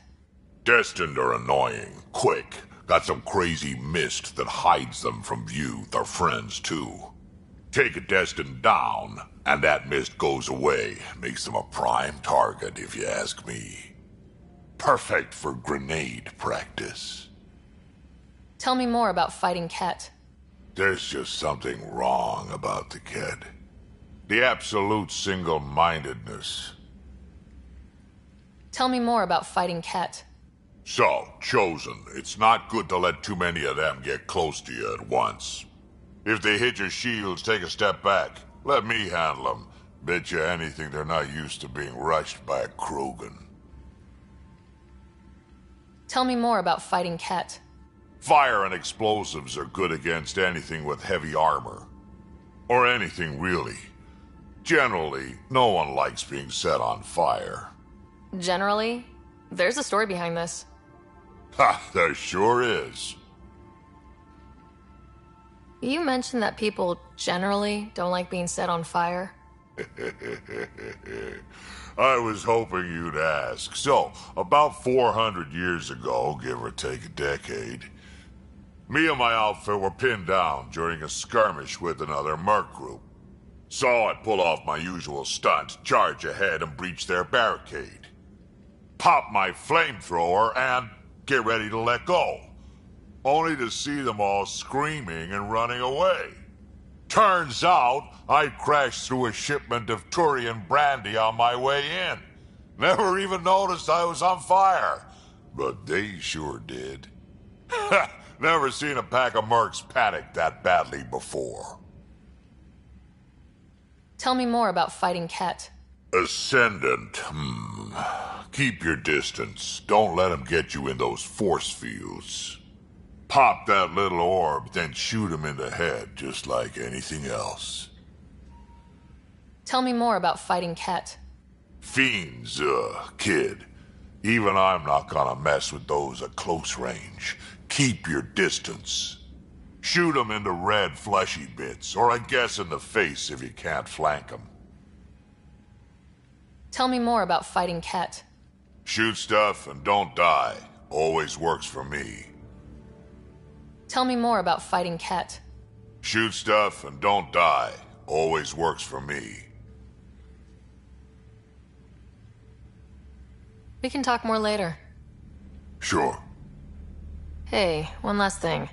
Destined are annoying, quick, got some crazy mist that hides them from view, their friends too. Take a Destined down, and that mist goes away, makes them a prime target if you ask me. Perfect for grenade practice.
Tell me more about fighting Ket.
There's just something wrong about the kid. The absolute single-mindedness.
Tell me more about fighting Ket.
So, Chosen, it's not good to let too many of them get close to you at once. If they hit your shields, take a step back. Let me handle them. Bet you anything they're not used to being rushed by a Krogan.
Tell me more about fighting Ket.
Fire and explosives are good against anything with heavy armor. Or anything, really. Generally, no one likes being set on fire.
Generally? There's a story behind this.
Ha, there sure is.
You mentioned that people generally don't like being set on fire.
I was hoping you'd ask. So, about 400 years ago, give or take a decade, me and my outfit were pinned down during a skirmish with another merc group. So I'd pull off my usual stunt, charge ahead and breach their barricade. Pop my flamethrower and get ready to let go. Only to see them all screaming and running away. Turns out, I crashed through a shipment of Turian brandy on my way in. Never even noticed I was on fire. But they sure did. Never seen a pack of mercs panic that badly before.
Tell me more about fighting Ket.
Ascendant, Keep your distance. Don't let them get you in those force fields. Pop that little orb, then shoot him in the head, just like anything else.
Tell me more about fighting Ket.
Fiends, kid. Even I'm not gonna mess with those at close range. Keep your distance. Shoot them in the red fleshy bits, or I guess in the face if you can't flank them.
Tell me more about fighting Ket.
Shoot stuff and don't die. Always works for me.
Tell me more about fighting Ket.
Shoot stuff and don't die. Always works for me.
We can talk more later.
Sure.
Hey, one last thing.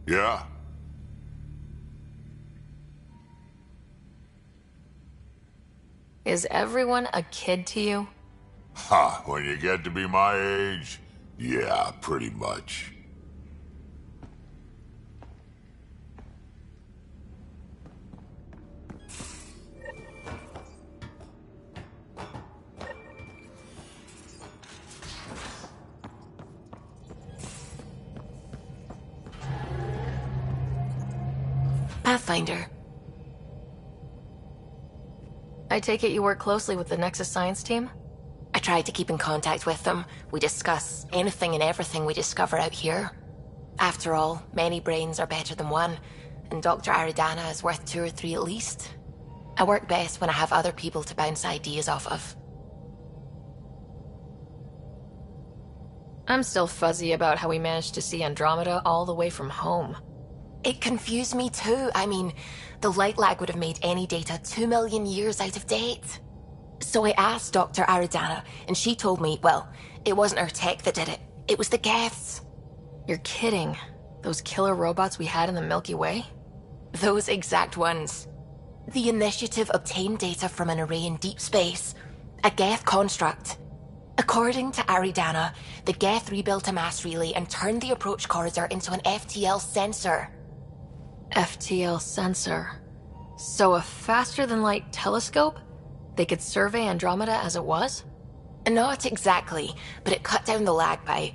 Yeah?
Is everyone a kid to you?
Ha, when you get to be my age, yeah, pretty much.
Pathfinder.
I take it you work closely with the Nexus science team?
I try to keep in contact with them. We discuss anything and everything we discover out here. After all, many brains are better than one, and Dr. Aridana is worth 2 or 3 at least. I work best when I have other people to bounce ideas off of.
I'm still fuzzy about how we managed to see Andromeda all the way from home.
It confused me too. I mean, the light lag would have made any data 2 million years out of date. So I asked Dr. Aridana, and she told me, well, it wasn't her tech that did it. It was the Geths.
You're kidding. Those killer robots we had in the Milky Way?
Those exact ones. The Initiative obtained data from an array in deep space. A Geth construct. According to Aridana, the Geth rebuilt a mass relay and turned the approach corridor into an FTL sensor.
FTL sensor. So a faster-than-light telescope? They could survey Andromeda as it was?
Not exactly, but it cut down the lag by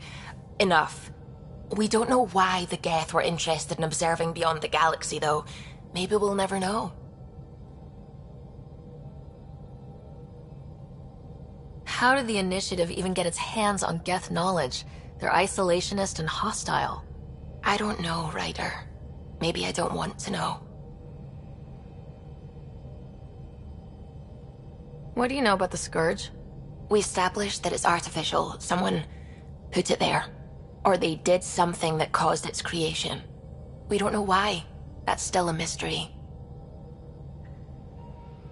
enough. We don't know why the Geth were interested in observing beyond the galaxy, though. Maybe we'll never know.
How did the Initiative even get its hands on Geth knowledge? They're isolationist and hostile.
I don't know, Ryder. Maybe I don't want to know.
What do you know about the Scourge?
We established that it's artificial. Someone put it there. Or they did something that caused its creation. We don't know why. That's still a mystery.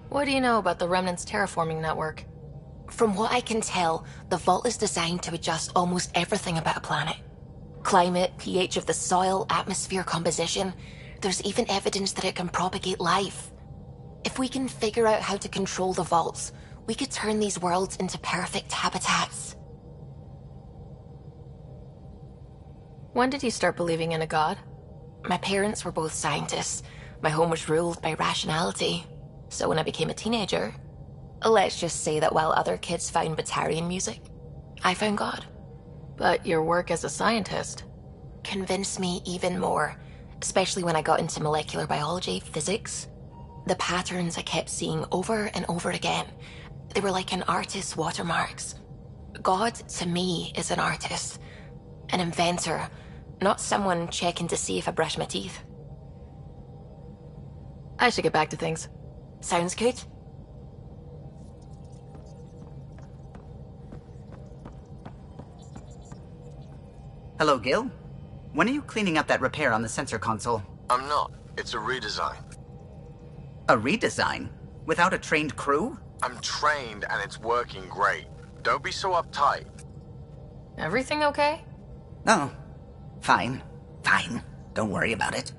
What do you know about the Remnant's terraforming network?
From what I can tell, the vault is designed to adjust almost everything about a planet. Climate, pH of the soil, atmosphere composition. There's even evidence that it can propagate life. If we can figure out how to control the vaults, we could turn these worlds into perfect habitats.
When did you start believing in a god?
My parents were both scientists. My home was ruled by rationality. So when I became a teenager, let's just say that while other kids found Batarian music, I found God.
But your work as a scientist
convinced me even more, especially when I got into molecular biology, physics. The patterns I kept seeing over and over again, they were like an artist's watermarks. God, to me, is an artist, an inventor, not someone checking to see if I brush my teeth.
I should get back to things.
Sounds good.
Hello, Gil. When are you cleaning up that repair on the sensor console?
I'm not. It's a redesign.
A redesign? Without a trained crew?
I'm trained and it's working great. Don't be so uptight.
Everything okay?
Oh, fine. Fine. Don't worry about it.